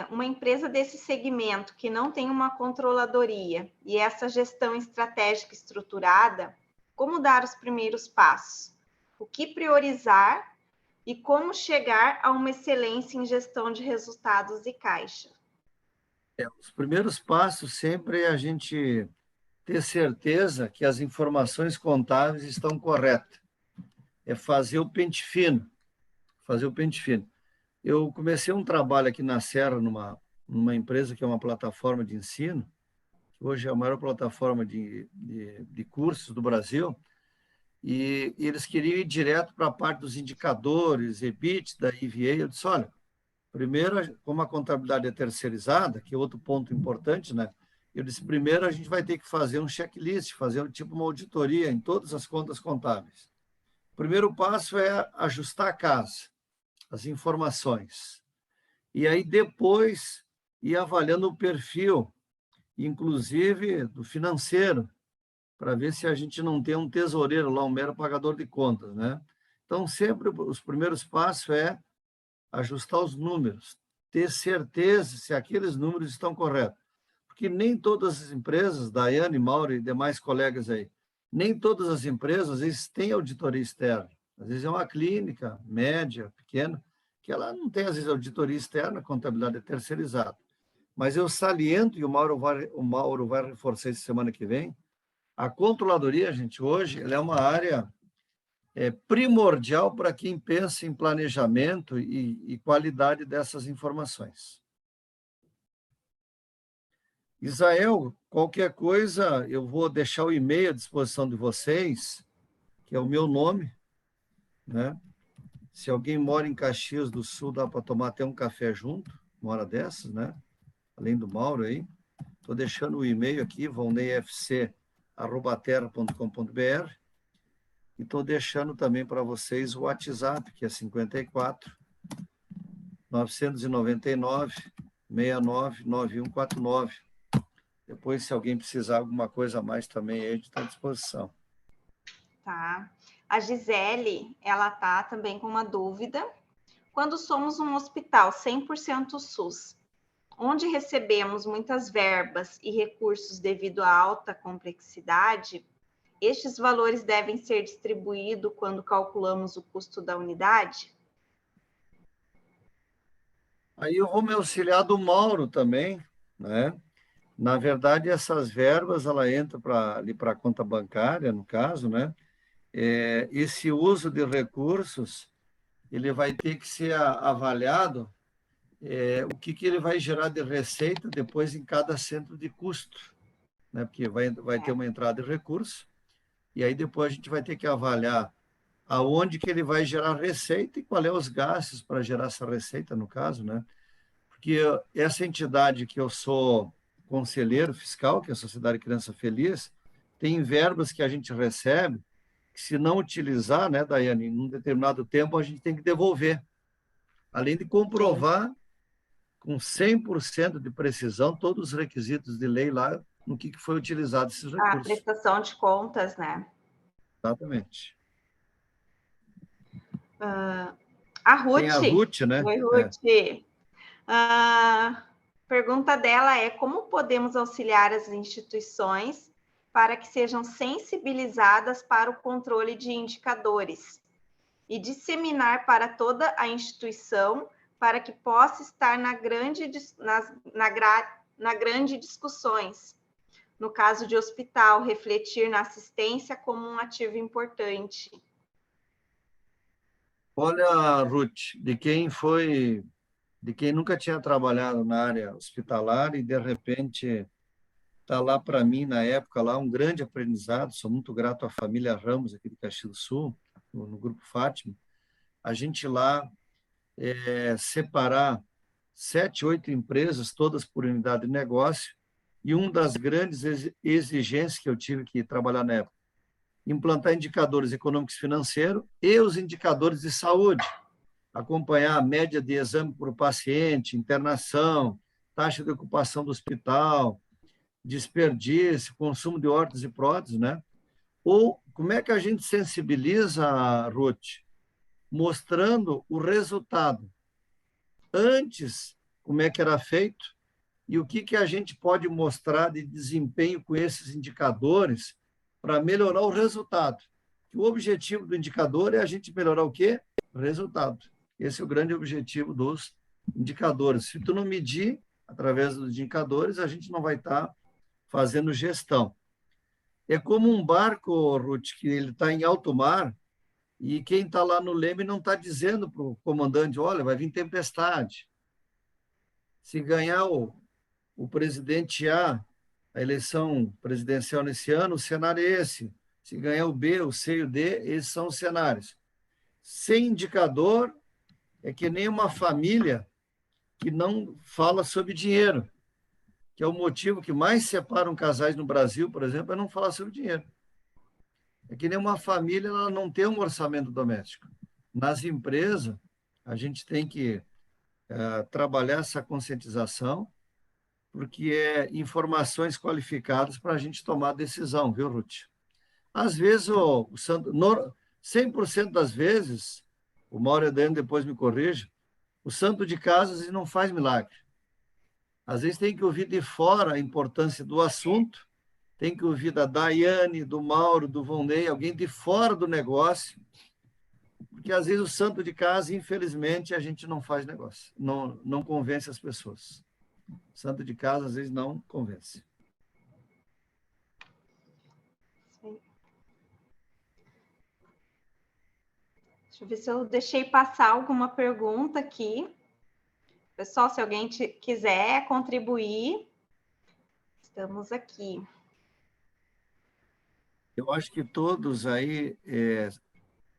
uma empresa desse segmento que não tem uma controladoria e essa gestão estratégica estruturada, como dar os primeiros passos? O que priorizar e como chegar a uma excelência em gestão de resultados e caixa? Os primeiros passos sempre é a gente ter certeza que as informações contábeis estão corretas. É fazer o pente fino. Fazer o pente fino. Eu comecei um trabalho aqui na Serra, numa empresa que é uma plataforma de ensino, que hoje é a maior plataforma de cursos do Brasil, e eles queriam ir direto para a parte dos indicadores, EBITDA, EVA. Eu disse, olha, primeiro, como a contabilidade é terceirizada, que é outro ponto importante, né? Eu disse, primeiro a gente vai ter que fazer um checklist, fazer tipo uma auditoria em todas as contas contábeis. O primeiro passo é ajustar a casa, as informações. E aí depois ir avaliando o perfil, inclusive do financeiro, para ver se a gente não tem um tesoureiro lá, um mero pagador de contas, né? Então, sempre os primeiros passos é ajustar os números, ter certeza se aqueles números estão corretos. Porque nem todas as empresas, Daiane, Mauro e demais colegas aí, nem todas as empresas, às vezes, têm auditoria externa. Às vezes é uma clínica, média, pequena, que ela não tem, às vezes, auditoria externa, a contabilidade é terceirizada. Mas eu saliento, e o Mauro vai reforçar isso semana que vem, a controladoria, gente, hoje, ela é uma área primordial para quem pensa em planejamento e qualidade dessas informações. Israel, qualquer coisa, eu vou deixar o e-mail à disposição de vocês, que é o meu nome, né? Se alguém mora em Caxias do Sul, dá para tomar até um café junto, uma hora dessas, né? Além do Mauro aí. Estou deixando o e-mail aqui, volneyfc@terra.com.br, e estou deixando também para vocês o WhatsApp, que é 54 999 69 9149. Depois, se alguém precisar alguma coisa a mais também, a gente está à disposição. Tá. A Gisele, ela tá também com uma dúvida. Quando somos um hospital 100% SUS, onde recebemos muitas verbas e recursos devido à alta complexidade, estes valores devem ser distribuídos quando calculamos o custo da unidade? Aí eu vou me auxiliar do Mauro também, né? Na verdade, essas verbas, ela entra ali para a conta bancária, no caso, né? Esse uso de recursos, ele vai ter que ser avaliado, o que ele vai gerar de receita depois em cada centro de custo, né? Porque vai ter uma entrada de recurso, e aí depois a gente vai ter que avaliar aonde que ele vai gerar receita e qual é os gastos para gerar essa receita, no caso, né? Porque essa entidade que eu sou conselheiro fiscal, que é a Sociedade Criança Feliz, tem verbas que a gente recebe que, se não utilizar, né, Daiane, em um determinado tempo, a gente tem que devolver. Além de comprovar com 100% de precisão todos os requisitos de lei lá no que foi utilizado esses recursos. A prestação de contas, né? Exatamente. A Ruth. Tem a Ruth, né? Oi, Ruth. A pergunta dela é: como podemos auxiliar as instituições para que sejam sensibilizadas para o controle de indicadores e disseminar para toda a instituição para que possa estar na grande discussões? No caso de hospital, refletir na assistência como um ativo importante. Olha, Ruth, de quem nunca tinha trabalhado na área hospitalar e, de repente, está lá para mim, na época, lá um grande aprendizado. Sou muito grato à família Ramos, aqui de Caxias do Sul, no Grupo Fátima. A gente lá separar 7, 8 empresas, todas por unidade de negócio, e uma das grandes exigências que eu tive que trabalhar na época, implantar indicadores econômicos e financeiros e os indicadores de saúde, acompanhar a média de exame por paciente, internação, taxa de ocupação do hospital, desperdício, consumo de órtese e próteses, né? Ou como é que a gente sensibiliza, Ruth? Mostrando o resultado antes como é que era feito e o que a gente pode mostrar de desempenho com esses indicadores para melhorar o resultado. O objetivo do indicador é a gente melhorar o quê? O resultado. Esse é o grande objetivo dos indicadores. Se tu não medir através dos indicadores, a gente não vai estar fazendo gestão. É como um barco, Ruth, que ele está em alto mar e quem está lá no leme não está dizendo para o comandante, olha, vai vir tempestade. Se ganhar o presidente A eleição presidencial nesse ano, o cenário é esse. Se ganhar o B, o C e o D, esses são os cenários. Sem indicador, é que nem uma família que não fala sobre dinheiro, que é o motivo que mais separa casais no Brasil, por exemplo, é não falar sobre dinheiro. É que nem uma família, ela não tem um orçamento doméstico. Nas empresas, a gente tem que trabalhar essa conscientização, porque é informações qualificadas para a gente tomar decisão, viu, Ruth? Às vezes, o santo, 100% das vezes, o Mauro Edano depois me corrige, o santo de casa às vezes não faz milagre. Às vezes tem que ouvir de fora a importância do assunto, tem que ouvir da Daiane, do Mauro, do Vonei, alguém de fora do negócio, porque às vezes o santo de casa, infelizmente, a gente não faz negócio, não convence as pessoas. O santo de casa, às vezes, não convence. Deixa eu ver se eu deixei passar alguma pergunta aqui. Pessoal, se alguém quiser contribuir, estamos aqui. Eu acho que todos aí,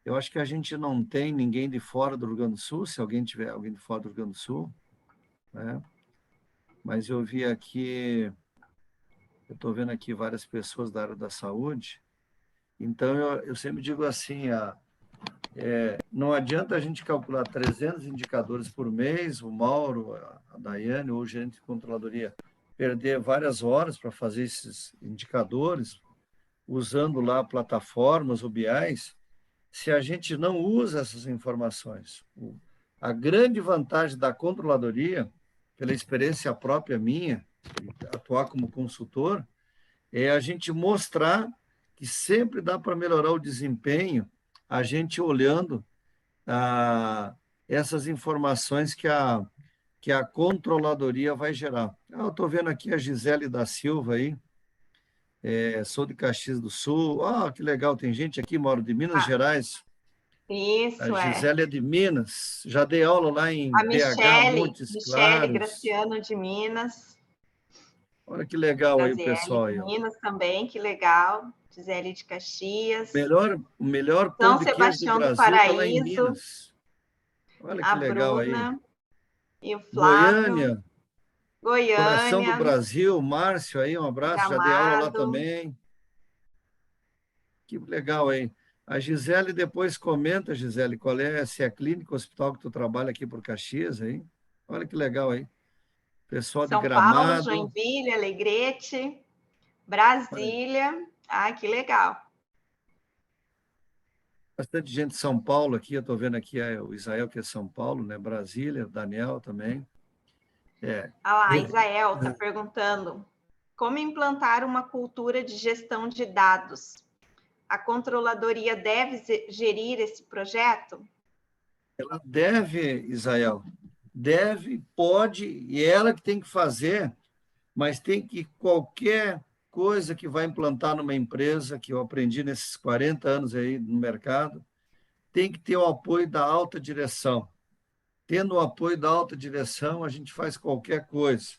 eu acho que a gente não tem ninguém de fora do Rio Grande do Sul, se alguém tiver alguém de fora do Rio Grande do Sul, né? Mas eu vi aqui, eu estou vendo aqui várias pessoas da área da saúde, então eu sempre digo assim, não adianta a gente calcular 300 indicadores por mês, o Mauro, a Daiane ou o gerente de controladoria perder várias horas para fazer esses indicadores, usando lá plataformas ou BIs, se a gente não usa essas informações. A grande vantagem da controladoria, pela experiência própria minha, atuar como consultor, é a gente mostrar que sempre dá para melhorar o desempenho, a gente olhando essas informações que a controladoria vai gerar. Eu estou vendo aqui a Gisele da Silva aí, sou de Caxias do Sul. Que legal, tem gente aqui, moro de Minas Gerais. Isso, a Gisele é de Minas, já dei aula lá em BH, Montes Claros. Michele Graciano de Minas. Olha que legal aí o pessoal. De Minas também, que legal. Gisele de Caxias. O melhor São pão de queijo do Brasil está lá em Minas. Olha que legal Bruna, aí. E o Flávio. Goiânia. Coração do Brasil, Márcio aí, um abraço, Gramado. Já dei aula lá também. Que legal aí. A Gisele depois comenta, Gisele, qual é, se é a clínica, o hospital que tu trabalha aqui por Caxias aí. Olha que legal aí. Pessoal de Gramado. São Paulo, Joinville, Alegrete, Brasília. Que legal. Bastante gente de São Paulo aqui, eu estou vendo aqui o Israel, que é São Paulo, né? Brasília, Daniel também. Lá, Israel está perguntando, como implantar uma cultura de gestão de dados? A controladoria deve gerir esse projeto? Ela deve, Israel, deve, pode, e é ela que tem que fazer, mas tem que qualquer coisa que vai implantar numa empresa, que eu aprendi nesses 40 anos aí no mercado, tem que ter o apoio da alta direção. Tendo o apoio da alta direção, a gente faz qualquer coisa.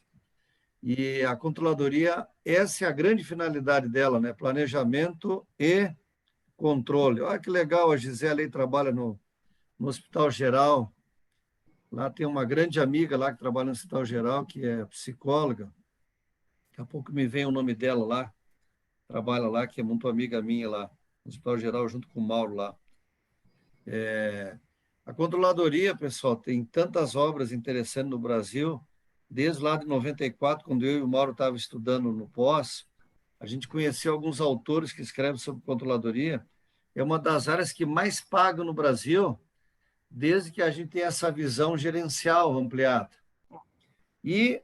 E a controladoria, essa é a grande finalidade dela, né? Planejamento e controle. Olha que legal, a Gisele aí trabalha no Hospital Geral. Lá tem uma grande amiga lá que trabalha no Hospital Geral, que é psicóloga. Daqui a pouco me vem o nome dela lá. Trabalha lá, que é muito amiga minha lá, no Hospital Geral, junto com o Mauro lá. A controladoria, pessoal, tem tantas obras interessantes no Brasil, desde lá de 94, quando eu e o Mauro estavam estudando no pós, a gente conheceu alguns autores que escrevem sobre controladoria. É uma das áreas que mais pagam no Brasil, desde que a gente tem essa visão gerencial ampliada. e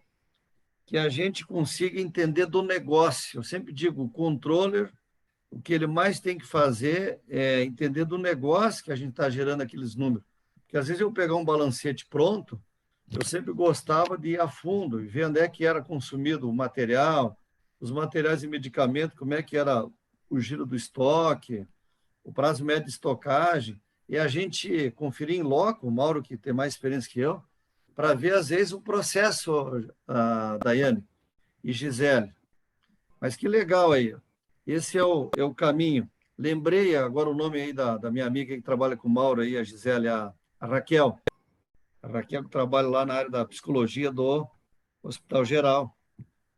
que a gente consiga entender do negócio. Eu sempre digo, o controller, o que ele mais tem que fazer é entender do negócio que a gente está gerando aqueles números. Porque às vezes eu pegar um balancete pronto, eu sempre gostava de ir a fundo e ver onde é que era consumido o material, os materiais e medicamentos, como é que era o giro do estoque, o prazo médio de estocagem, e a gente conferir em loco, o Mauro, que tem mais experiência que eu, para ver, às vezes, o processo, Daiane e Gisele. Mas que legal aí. Esse é o caminho. Lembrei agora o nome aí da minha amiga que trabalha com o Mauro aí, a Gisele, a Raquel. A Raquel que trabalha lá na área da psicologia do Hospital Geral,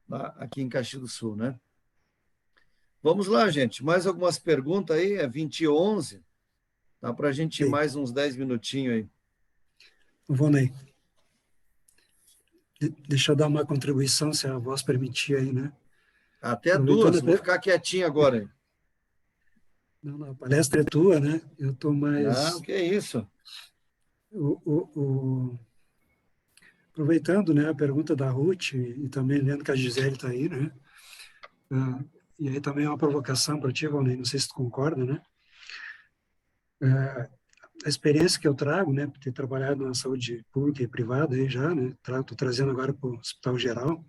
lá, aqui em Caxias do Sul, né? Vamos lá, gente. Mais algumas perguntas aí? É 20h11. Dá para a gente ir Ok. mais uns 10 minutinhos aí. Vonei, deixa eu dar uma contribuição, se a voz permitir aí, né? Até Aproveitando duas. Vou ficar quietinho agora aí. não, a palestra é tua, né? Eu estou Não, mais... que isso. Aproveitando, né, a pergunta da Ruth e também lendo que a Gisele está aí, né? Ah, e aí também é uma provocação para ti, Valnei, não sei se tu concorda, né? A experiência que eu trago, né, por ter trabalhado na saúde pública e privada aí já, né? Estou trazendo agora para o Hospital Geral.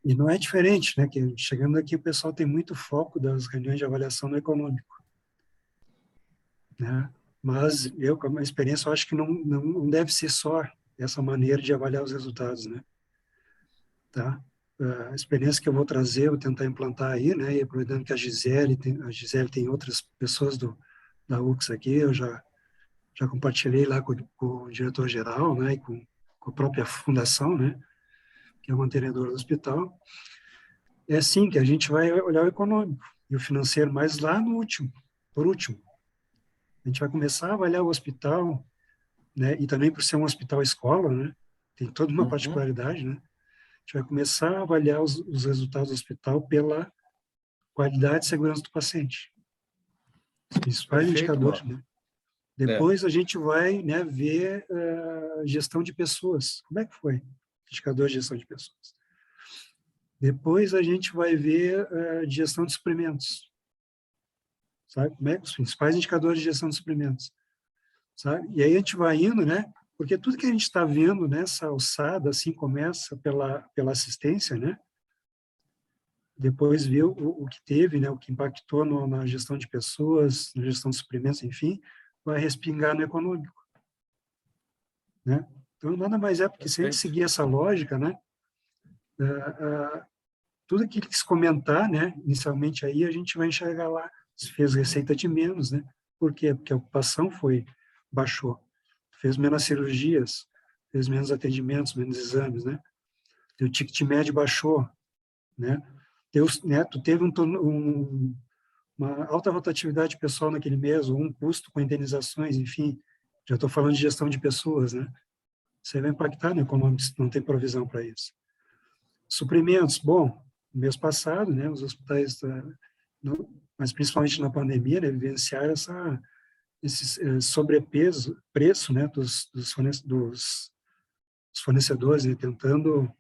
E não é diferente, né? Que chegando aqui o pessoal tem muito foco das reuniões de avaliação no econômico, né? Mas eu, com a minha experiência, eu acho que não deve ser só essa maneira de avaliar os resultados, né? Tá? A experiência que eu vou trazer, vou tentar implantar aí, né? E aproveitando que a Gisele tem outras pessoas da UX aqui, eu já compartilhei lá com o diretor-geral, né? E com a própria fundação, né? Que é o mantenedor do hospital. É assim que a gente vai olhar o econômico e o financeiro mais lá no último, por último. A gente vai começar a avaliar o hospital, né? E também por ser um hospital escola, né? Tem toda uma Uhum. particularidade, né? A gente vai começar a avaliar os resultados do hospital pela qualidade e segurança do paciente. Os principais Perfeito, indicadores, Mauro. né? É, Depois a gente vai, né, ver gestão de pessoas. Como é que foi? Indicador de gestão de pessoas. Depois a gente vai ver gestão de suprimentos. Sabe? Como é que os principais indicadores de gestão de suprimentos. Sabe? E aí a gente vai indo, né? Porque tudo que a gente está vendo nessa alçada, assim, começa pela assistência, né? Depois viu o que teve, né? O que impactou na gestão de pessoas, na gestão de suprimentos, enfim, vai respingar no econômico, né? Então, nada mais é porque se a gente perfeito. seguir essa lógica, né? Tudo aquilo que se comentar, né? Inicialmente aí, a gente vai enxergar lá se fez receita de menos, né? Por quê? Porque a ocupação baixou. Fez menos cirurgias, fez menos atendimentos, menos exames, né? Teu ticket médio baixou, né? Tu teve uma alta rotatividade pessoal naquele mês, ou um custo com indenizações, enfim, já estou falando de gestão de pessoas, né? Você vai impactar no econômico se não tem provisão para isso. Suprimentos, bom, no mês passado, né, os hospitais, mas principalmente na pandemia, né, vivenciaram esse sobrepeso, preço, né, dos fornecedores, né, tentando,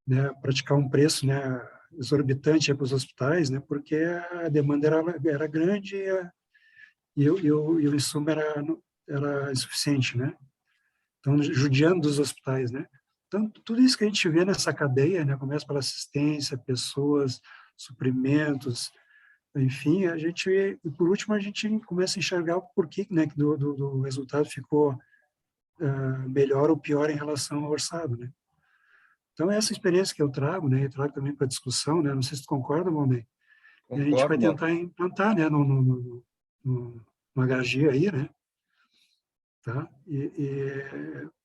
né, praticar um preço, né, exorbitante para os hospitais, né, porque a demanda era grande e o insumo era insuficiente, né? Então, judiando dos hospitais, né? Então, tudo isso que a gente vê nessa cadeia, né, começa pela assistência, pessoas, suprimentos, enfim, e por último, a gente começa a enxergar o porquê, né, que do resultado ficou melhor ou pior em relação ao orçado, né? Então, essa experiência que eu trago, né, eu trago também para discussão, né, não sei se tu concorda, Valnei, e a gente vai Concordo, Mauro. tentar implantar, né, no HG aí, né, tá?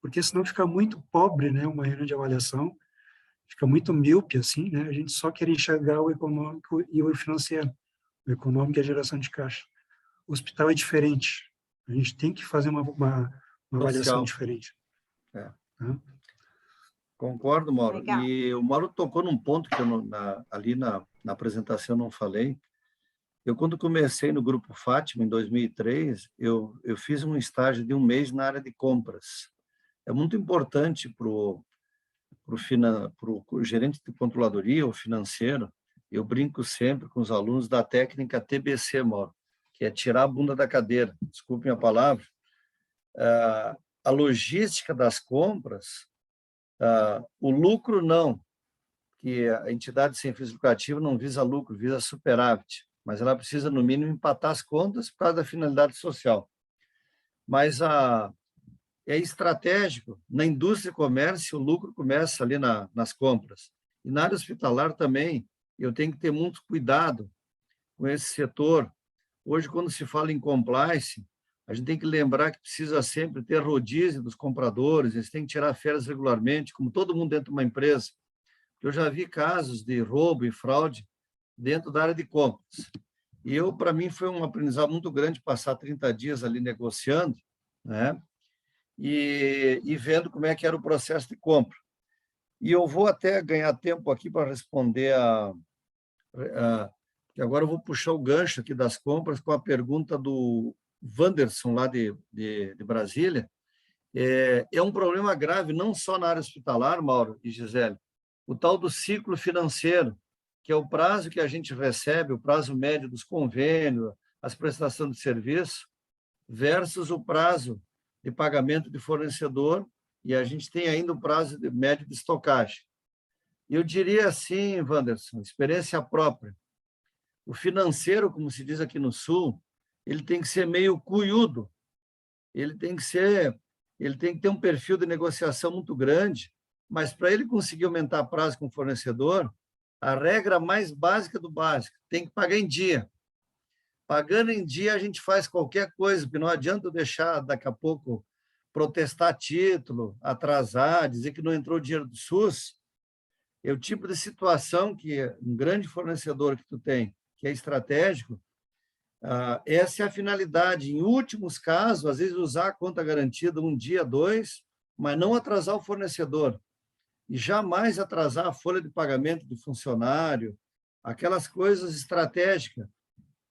Porque senão fica muito pobre, né, uma reunião de avaliação, fica muito míope, assim, né, a gente só quer enxergar o econômico e o financeiro, o econômico é a geração de caixa. O hospital é diferente, a gente tem que fazer uma avaliação Social. diferente. É. Tá? Concordo, Mauro. Legal. E o Mauro tocou num ponto que eu ali na apresentação eu não falei. Eu, quando comecei no Grupo Fátima, em 2003, eu fiz um estágio de um mês na área de compras. é muito importante para o gerente de controladoria ou financeiro. Eu brinco sempre com os alunos da técnica TBC, Mauro, que é tirar a bunda da cadeira, desculpem a palavra. A logística das compras, o lucro não, que a entidade sem fins lucrativos não visa lucro, visa superávit, mas ela precisa, no mínimo, empatar as contas por causa da finalidade social. Mas é estratégico. Na indústria e comércio, o lucro começa ali nas compras. E na área hospitalar também, eu tenho que ter muito cuidado com esse setor. Hoje, quando se fala em compliance, a gente tem que lembrar que precisa sempre ter rodízio dos compradores, eles têm que tirar férias regularmente, como todo mundo dentro de uma empresa. Eu já vi casos de roubo e fraude dentro da área de compras. E para mim, foi um aprendizado muito grande passar 30 dias ali negociando, né? E vendo como é que era o processo de compra. E eu vou até ganhar tempo aqui para responder que agora eu vou puxar o gancho aqui das compras com a pergunta do Wanderson, lá de Brasília. É um problema grave, não só na área hospitalar, Mauro e Gisele, o tal do ciclo financeiro, que é o prazo que a gente recebe, o prazo médio dos convênios, as prestações de serviço, versus o prazo de pagamento de fornecedor, e a gente tem ainda o prazo médio de estocagem. Eu diria assim, Wanderson, experiência própria. O financeiro, como se diz aqui no Sul, ele tem que ser meio cunhudo, ele tem que ter um perfil de negociação muito grande, mas para ele conseguir aumentar prazo com o fornecedor, a regra mais básica do básico, tem que pagar em dia. Pagando em dia, a gente faz qualquer coisa, porque não adianta eu deixar, daqui a pouco, protestar título, atrasar, dizer que não entrou dinheiro do SUS. É o tipo de situação que um grande fornecedor que tu tem, que é estratégico, essa é a finalidade. Em últimos casos, às vezes, usar a conta garantida um dia, 2, mas não atrasar o fornecedor. E jamais atrasar a folha de pagamento do funcionário, aquelas coisas estratégicas,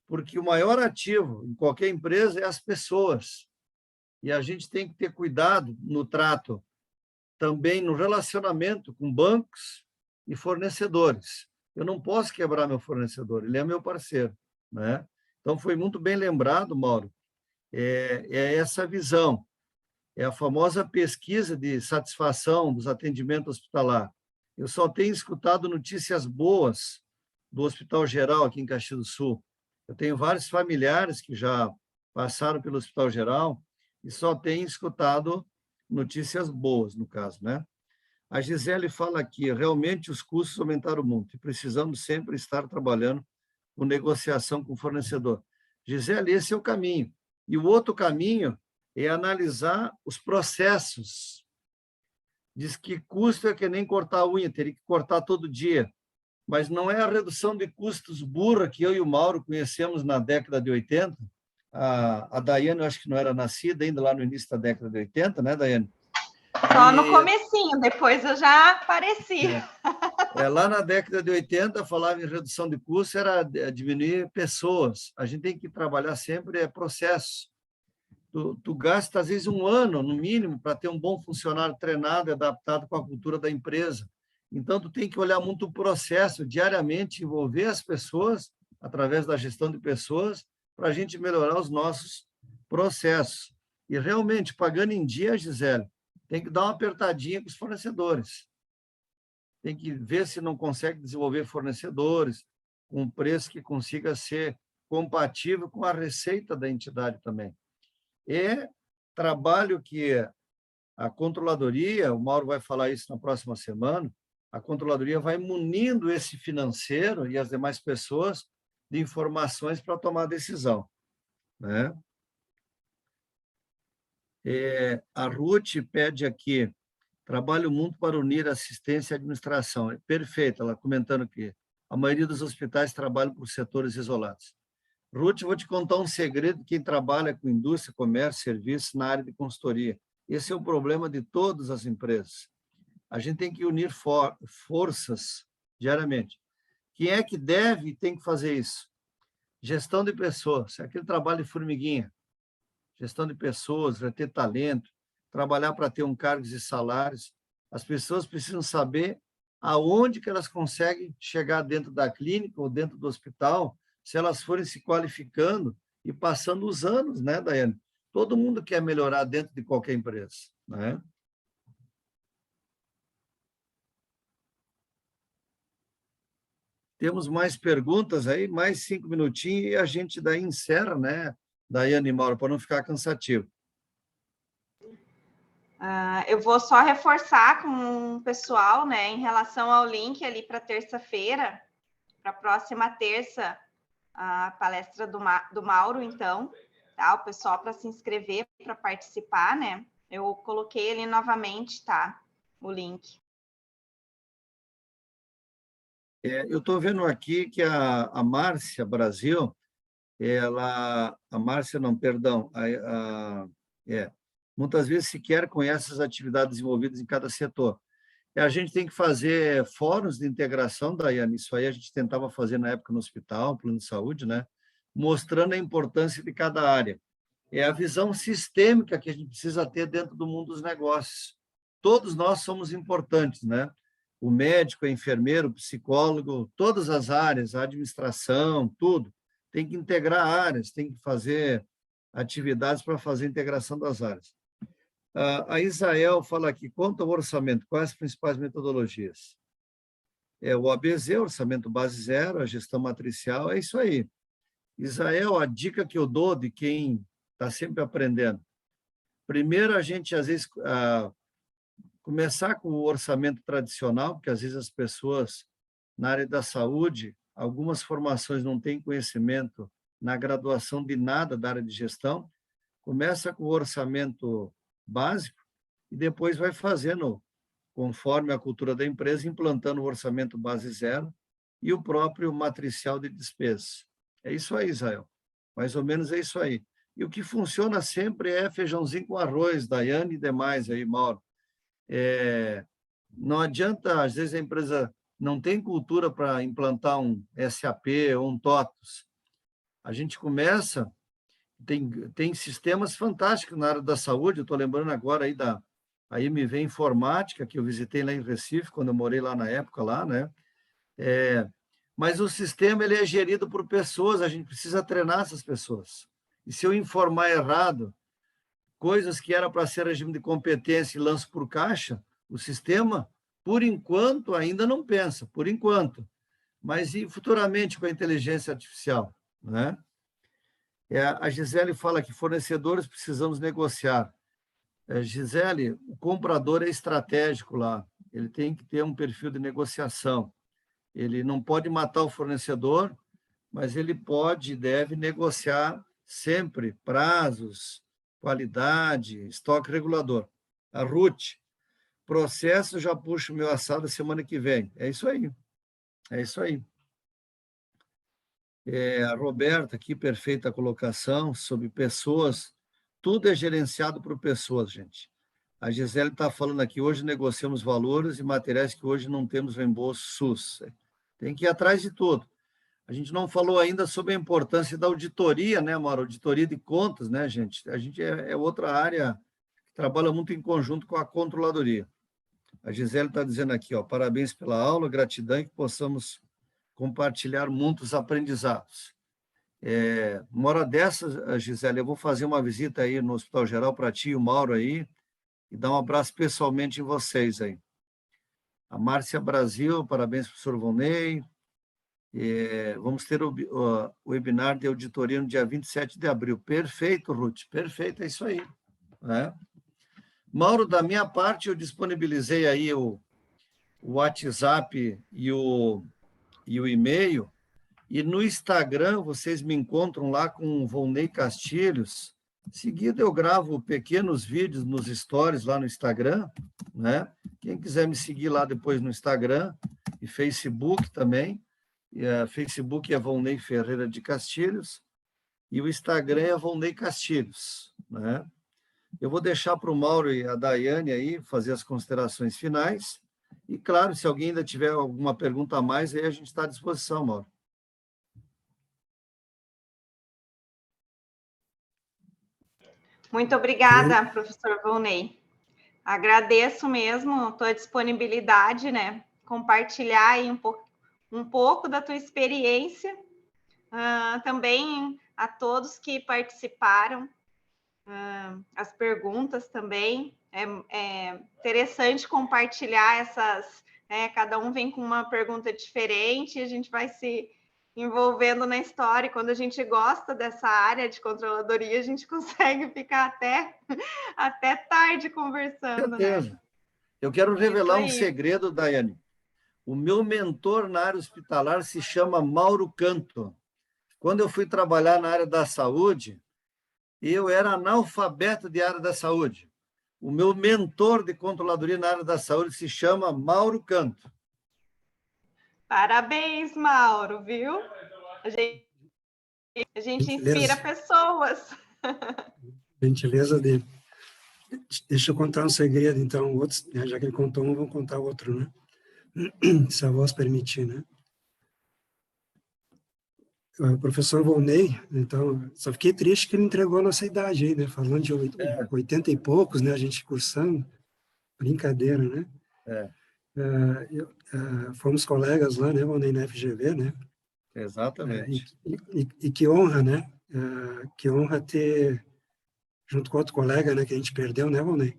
porque o maior ativo em qualquer empresa é as pessoas. E a gente tem que ter cuidado no trato, também no relacionamento com bancos e fornecedores. Eu não posso quebrar meu fornecedor, ele é meu parceiro, né? Então, foi muito bem lembrado, Mauro, é essa visão, é a famosa pesquisa de satisfação dos atendimentos hospitalar. Eu só tenho escutado notícias boas do Hospital Geral aqui em Caxias do Sul. Eu tenho vários familiares que já passaram pelo Hospital Geral e só tenho escutado notícias boas, no caso, né? A Gisele fala aqui, realmente os custos aumentaram muito e precisamos sempre estar trabalhando com negociação com o fornecedor. Gisele, esse é o caminho. E o outro caminho é analisar os processos. Diz que custo é que nem cortar a unha, teria que cortar todo dia. Mas não é a redução de custos burra que eu e o Mauro conhecemos na década de 80. A Daiane, eu acho que não era nascida ainda lá no início da década de 80, né, Daiane? Só no comecinho, depois eu já apareci. Lá na década de 80, falava em redução de custos, era diminuir pessoas. A gente tem que trabalhar sempre processos. Tu gasta, às vezes, 1 ano, no mínimo, para ter um bom funcionário treinado e adaptado com a cultura da empresa. Então, tu tem que olhar muito o processo, diariamente, envolver as pessoas, através da gestão de pessoas, para a gente melhorar os nossos processos. E, realmente, pagando em dia, Gisele, tem que dar uma apertadinha com os fornecedores. Tem que ver se não consegue desenvolver fornecedores com um preço que consiga ser compatível com a receita da entidade também. É trabalho que a controladoria, o Mauro vai falar isso na próxima semana, a controladoria vai munindo esse financeiro e as demais pessoas de informações para tomar decisão, né? A Ruth pede aqui, trabalho muito para unir assistência e administração. Perfeito, ela comentando que a maioria dos hospitais trabalham por setores isolados. Ruth, vou te contar um segredo de quem trabalha com indústria, comércio, serviços na área de consultoria. Esse é o problema de todas as empresas. A gente tem que unir forças diariamente. Quem é que deve e tem que fazer isso? Gestão de pessoas, aquele trabalho de formiguinha. Gestão de pessoas, vai ter talento. trabalhar para ter cargos e salários. As pessoas precisam saber aonde que elas conseguem chegar dentro da clínica ou dentro do hospital, se elas forem se qualificando e passando os anos, né, Daiane? Todo mundo quer melhorar dentro de qualquer empresa, né? Temos mais perguntas aí, mais 5 minutinhos e a gente daí encerra, né, Daiane e Mauro, para não ficar cansativo. Eu vou só reforçar com o pessoal, né, em relação ao link ali para terça-feira, para a próxima terça, a palestra do Mauro, então, tá? O pessoal para se inscrever, para participar, né? Eu coloquei ali novamente, tá? O link. Eu estou vendo aqui que a Márcia Brasil, a Márcia, não, perdão, muitas vezes sequer conhece as atividades desenvolvidas em cada setor. A gente tem que fazer fóruns de integração, Daiane, isso aí a gente tentava fazer na época no hospital, plano de saúde, né? Mostrando a importância de cada área. É a visão sistêmica que a gente precisa ter dentro do mundo dos negócios. Todos nós somos importantes, né? O médico, o enfermeiro, o psicólogo, todas as áreas, a administração, tudo. Tem que integrar áreas, tem que fazer atividades para fazer a integração das áreas. A Isael fala aqui, quanto ao orçamento, quais as principais metodologias? O ABZ, orçamento base zero, a gestão matricial, é isso aí. Isael, a dica que eu dou de quem está sempre aprendendo. Primeiro, a gente, às vezes, começar com o orçamento tradicional, porque, às vezes, as pessoas na área da saúde, algumas formações não têm conhecimento na graduação de nada da área de gestão. Começa com o orçamento básico e depois vai fazendo, conforme a cultura da empresa, implantando o orçamento base zero e o próprio matricial de despesas. É isso aí, Israel. Mais ou menos é isso aí. E o que funciona sempre é feijãozinho com arroz, Daiane e demais aí, Mauro. Não adianta, às vezes a empresa não tem cultura para implantar um SAP ou um TOTOS. A gente começa... Tem sistemas fantásticos na área da saúde, eu estou lembrando agora aí da MV Informática, que eu visitei lá em Recife, quando eu morei lá na época, lá, né? Mas o sistema ele é gerido por pessoas, a gente precisa treinar essas pessoas. E se eu informar errado, coisas que era para ser regime de competência e lanço por caixa, o sistema, por enquanto, ainda não pensa, por enquanto. Mas e futuramente com a inteligência artificial, né? A Gisele fala que fornecedores precisamos negociar. Gisele, o comprador é estratégico lá, ele tem que ter um perfil de negociação. Ele não pode matar o fornecedor, mas ele pode e deve negociar sempre prazos, qualidade, estoque regulador. A Ruth, processo, já puxo o meu assado semana que vem. É isso aí. É isso aí. A Roberta, aqui, perfeita colocação, sobre pessoas, tudo é gerenciado por pessoas, gente. A Gisele está falando aqui, hoje negociamos valores e materiais que hoje não temos reembolso SUS. Tem que ir atrás de tudo. A gente não falou ainda sobre a importância da auditoria, né, Mauro? Auditoria de contas, né, gente? A gente é outra área que trabalha muito em conjunto com a controladoria. A Gisele está dizendo aqui, ó, parabéns pela aula, gratidão e que possamos compartilhar muitos aprendizados. Uma hora dessas, Gisele, eu vou fazer uma visita aí no Hospital Geral para ti e o Mauro aí e dar um abraço pessoalmente em vocês aí. A Márcia Brasil, parabéns, professor Volney. Vamos ter o webinar de auditoria no dia 27 de abril. Perfeito, Ruth, perfeito, é isso aí. Né? Mauro, da minha parte, eu disponibilizei aí o WhatsApp e o e-mail, e no Instagram vocês me encontram lá com o Volney Castilhos. Em seguida, eu gravo pequenos vídeos nos stories lá no Instagram, né? Quem quiser me seguir lá depois no Instagram e Facebook também. Facebook é Volney Ferreira de Castilhos e o Instagram é Volney Castilhos, né? Eu vou deixar para o Mauro e a Daiane aí fazer as considerações finais. E, claro, se alguém ainda tiver alguma pergunta a mais, aí a gente está à disposição, Mauro. Muito obrigada, professor Volney. agradeço mesmo a tua disponibilidade, né? Compartilhar aí um pouco da tua experiência. Também a todos que participaram, as perguntas também. É interessante compartilhar essas... cada um vem com uma pergunta diferente, a gente vai se envolvendo na história. Quando a gente gosta dessa área de controladoria, a gente consegue ficar até tarde conversando, certeza. né? Eu quero revelar um aí. segredo, Daiane. O meu mentor na área hospitalar se chama Mauro Canto. Quando eu fui trabalhar na área da saúde, eu era analfabeto de área da saúde. O meu mentor de controladoria na área da saúde se chama Mauro Canto. Parabéns, Mauro, viu? A gente inspira pessoas. Gentileza dele. Deixa eu contar um segredo, então, outros, né, já que ele contou um, vou contar outro, né? Se a voz permitir, né? O professor Volney, então, só fiquei triste que ele entregou a nossa idade aí, né? Falando de 80 e poucos, né? A gente cursando, brincadeira, né? Fomos colegas lá, né, Volney, na FGV, né? Exatamente. E que honra, né? Que honra ter, junto com outro colega, né, que a gente perdeu, né, Volney?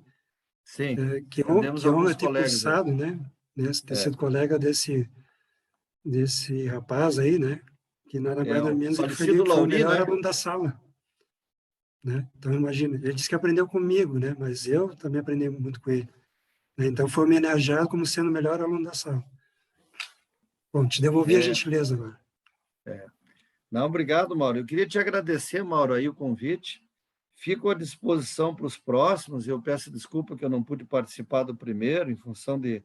Sim, Que perdemos honra alguns ter colegas aí. cursado, né? Ter sido colega desse rapaz aí, né? Que nada mais nada O menos, ele falecido foi o Lauri, melhor né? aluno da sala. Né? Então, imagina, ele disse que aprendeu comigo, né? Mas eu também aprendi muito com ele. Né? Então, foi homenageado como sendo o melhor aluno da sala. Bom, te devolvi a gentileza agora. Não, obrigado, Mauro. Eu queria te agradecer, Mauro, aí o convite. Fico à disposição para os próximos. Eu peço desculpa que eu não pude participar do primeiro, em função de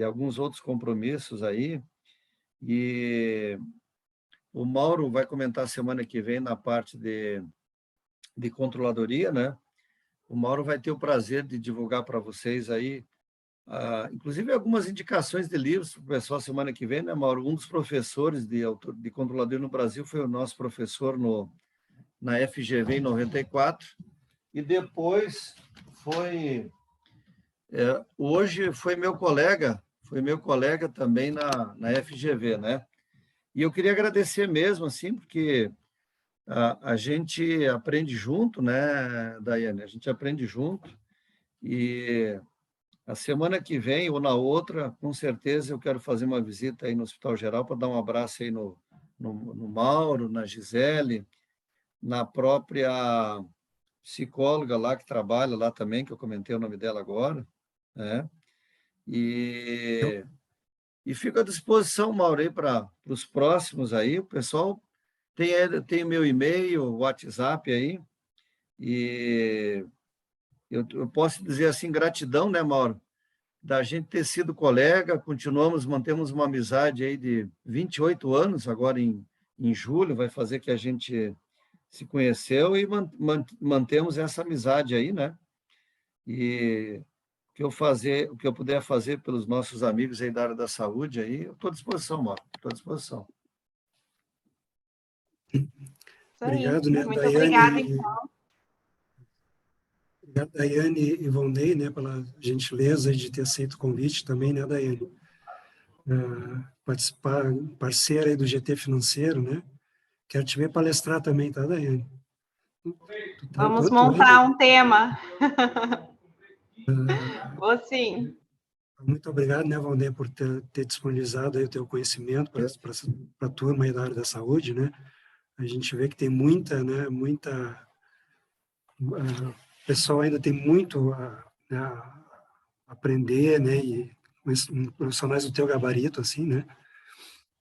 alguns outros compromissos aí. E o Mauro vai comentar semana que vem na parte de controladoria, né? O Mauro vai ter o prazer de divulgar para vocês aí, inclusive algumas indicações de livros para o pessoal semana que vem, né, Mauro? Um dos professores de controladoria no Brasil foi o nosso professor na FGV em 94, e depois hoje foi meu colega também na FGV, né? E eu queria agradecer mesmo, assim, porque a gente aprende junto, né, Daiane? A gente aprende junto, e a semana que vem ou na outra, com certeza eu quero fazer uma visita aí no Hospital Geral para dar um abraço aí no Mauro, na Gisele, na própria psicóloga lá que trabalha lá também, que eu comentei o nome dela agora, né? E fico à disposição, Mauro, aí para os próximos aí. O pessoal tem meu e-mail, WhatsApp aí, e eu posso dizer assim, gratidão, né, Mauro, da gente ter sido colega, mantemos uma amizade aí de 28 anos, agora em julho, vai fazer que a gente se conheceu, e mantemos essa amizade aí, né? E o que eu puder fazer pelos nossos amigos aí da área da saúde, aí, eu estou à disposição, Mauro, estou à disposição. Obrigado, né, Muito Daiane, obrigada, então. Obrigado, Daiane e Volney, né, pela gentileza de ter aceito o convite também, né, Daiane? Participar, parceira aí do GT Financeiro, né? Quero te ver palestrar também, tá, Daiane? Vamos montar um tema. Vou sim. Muito obrigado, né, Valdir, por ter disponibilizado aí o teu conhecimento para a turma aí da área da saúde, né? A gente vê que tem muita, né, o pessoal ainda tem muito né, a aprender, né, e profissionais do teu gabarito, assim, né?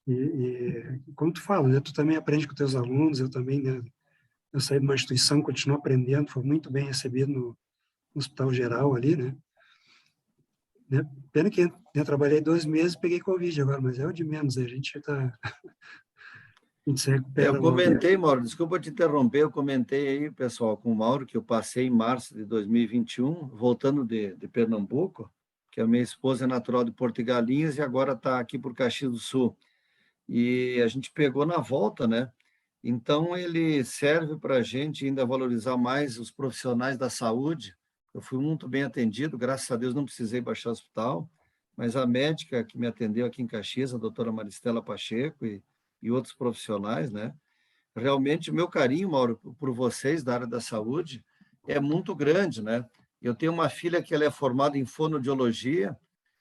E como tu fala, né, tu também aprende com teus alunos, eu também, né, eu saí de uma instituição, continuo aprendendo, foi muito bem recebido no Hospital Geral ali, né? Pena que eu trabalhei 2 meses e peguei Covid agora, mas é o de menos, a gente se recupera. Eu comentei, Mauro, desculpa te interromper, eu comentei aí, pessoal, com o Mauro, que eu passei em março de 2021, voltando de Pernambuco, que a minha esposa é natural de Porto de Galinhas e agora está aqui por Caxias do Sul. E a gente pegou na volta, né? Então, ele serve para a gente ainda valorizar mais os profissionais da saúde, eu fui muito bem atendido, graças a Deus não precisei baixar o hospital, mas a médica que me atendeu aqui em Caxias, a doutora Maristela Pacheco e outros profissionais, né? Realmente, o meu carinho, Mauro, por vocês da área da saúde é muito grande, né? Eu tenho uma filha que ela é formada em fonoaudiologia,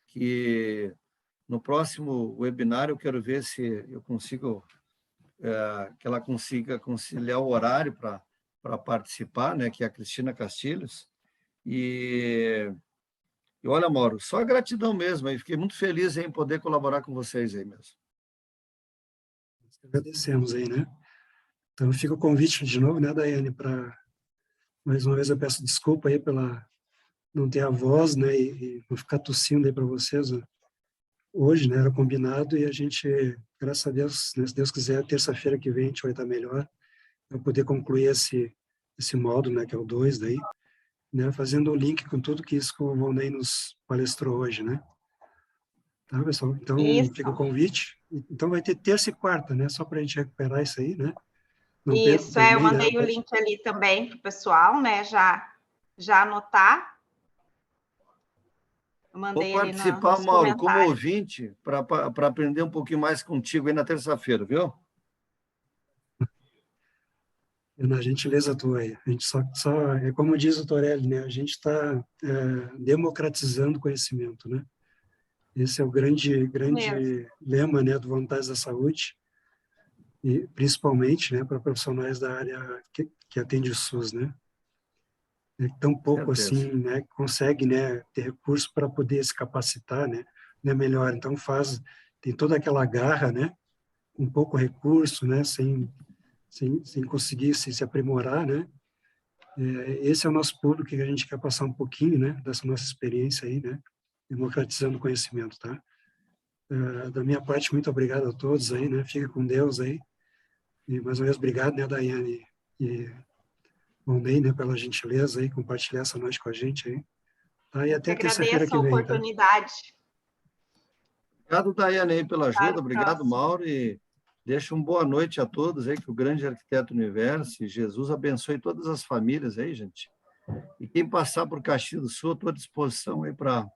que no próximo webinar eu quero ver se eu consigo, que ela consiga conciliar o horário para participar, né? Que é a Cristina Castilhos. E olha, Mauro, só gratidão mesmo, aí fiquei muito feliz em poder colaborar com vocês aí mesmo. Agradecemos aí, né? Então, fica o convite de novo, né, Daiane, para, mais uma vez, eu peço desculpa aí pela não ter a voz, né, e não ficar tossindo aí para vocês, né? Hoje, né, era combinado e a gente, graças a Deus, né, se Deus quiser, terça-feira que vem a gente vai estar melhor, para poder concluir esse módulo, né, que é o 2 daí, né, fazendo o link com tudo que isso que o Volney nos palestrou hoje, né? Tá, pessoal? Então, Isso. fica o convite. Então, vai ter terça e quarta, né, só para a gente recuperar isso aí, né? Não Isso, também, eu mandei né, o link ali também para o pessoal, né, já anotar. Eu mandei Vou ali participar, nos Mauro, como comentários. ouvinte, para aprender um pouquinho mais contigo aí na terça-feira, viu? na gentileza tua aí. A gente é como diz o Torelli, né? A gente está democratizando conhecimento, né? Esse é o grande Mesmo. lema, né, do Voluntários da Saúde, e principalmente, né, para profissionais da área que atende o SUS, né? É tão pouco Certeza. assim, né, consegue, né, ter recurso para poder se capacitar, né, melhor. Então tem toda aquela garra, né, com pouco recurso, né, sem conseguir se aprimorar, né? Esse é o nosso público que a gente quer passar um pouquinho, né, dessa nossa experiência aí, né, democratizando o conhecimento, tá? Da minha parte, muito obrigado a todos aí, né? Fica com Deus aí. E mais uma vez, obrigado, né, Daiane e Volney, né, pela gentileza aí, compartilhar essa noite com a gente aí. Tá? E Eu que até terça-feira agradeço que a vem, tá? oportunidade. Obrigado, Daiane, aí pela Para ajuda. o Obrigado, próximo. Mauro. E deixa uma boa noite a todos aí, que o grande arquiteto do universo, e Jesus abençoe todas as famílias aí, gente. E quem passar por Caxias do Sul, estou à disposição aí para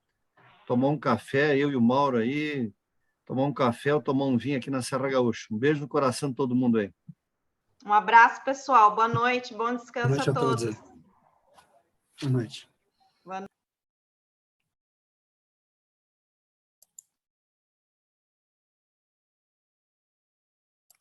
tomar um café, eu e o Mauro aí, tomar um café ou tomar um vinho aqui na Serra Gaúcha. Um beijo no coração de todo mundo aí. Um abraço, pessoal. Boa noite, bom Boa descanso a noite a todos todos. aí. Boa noite.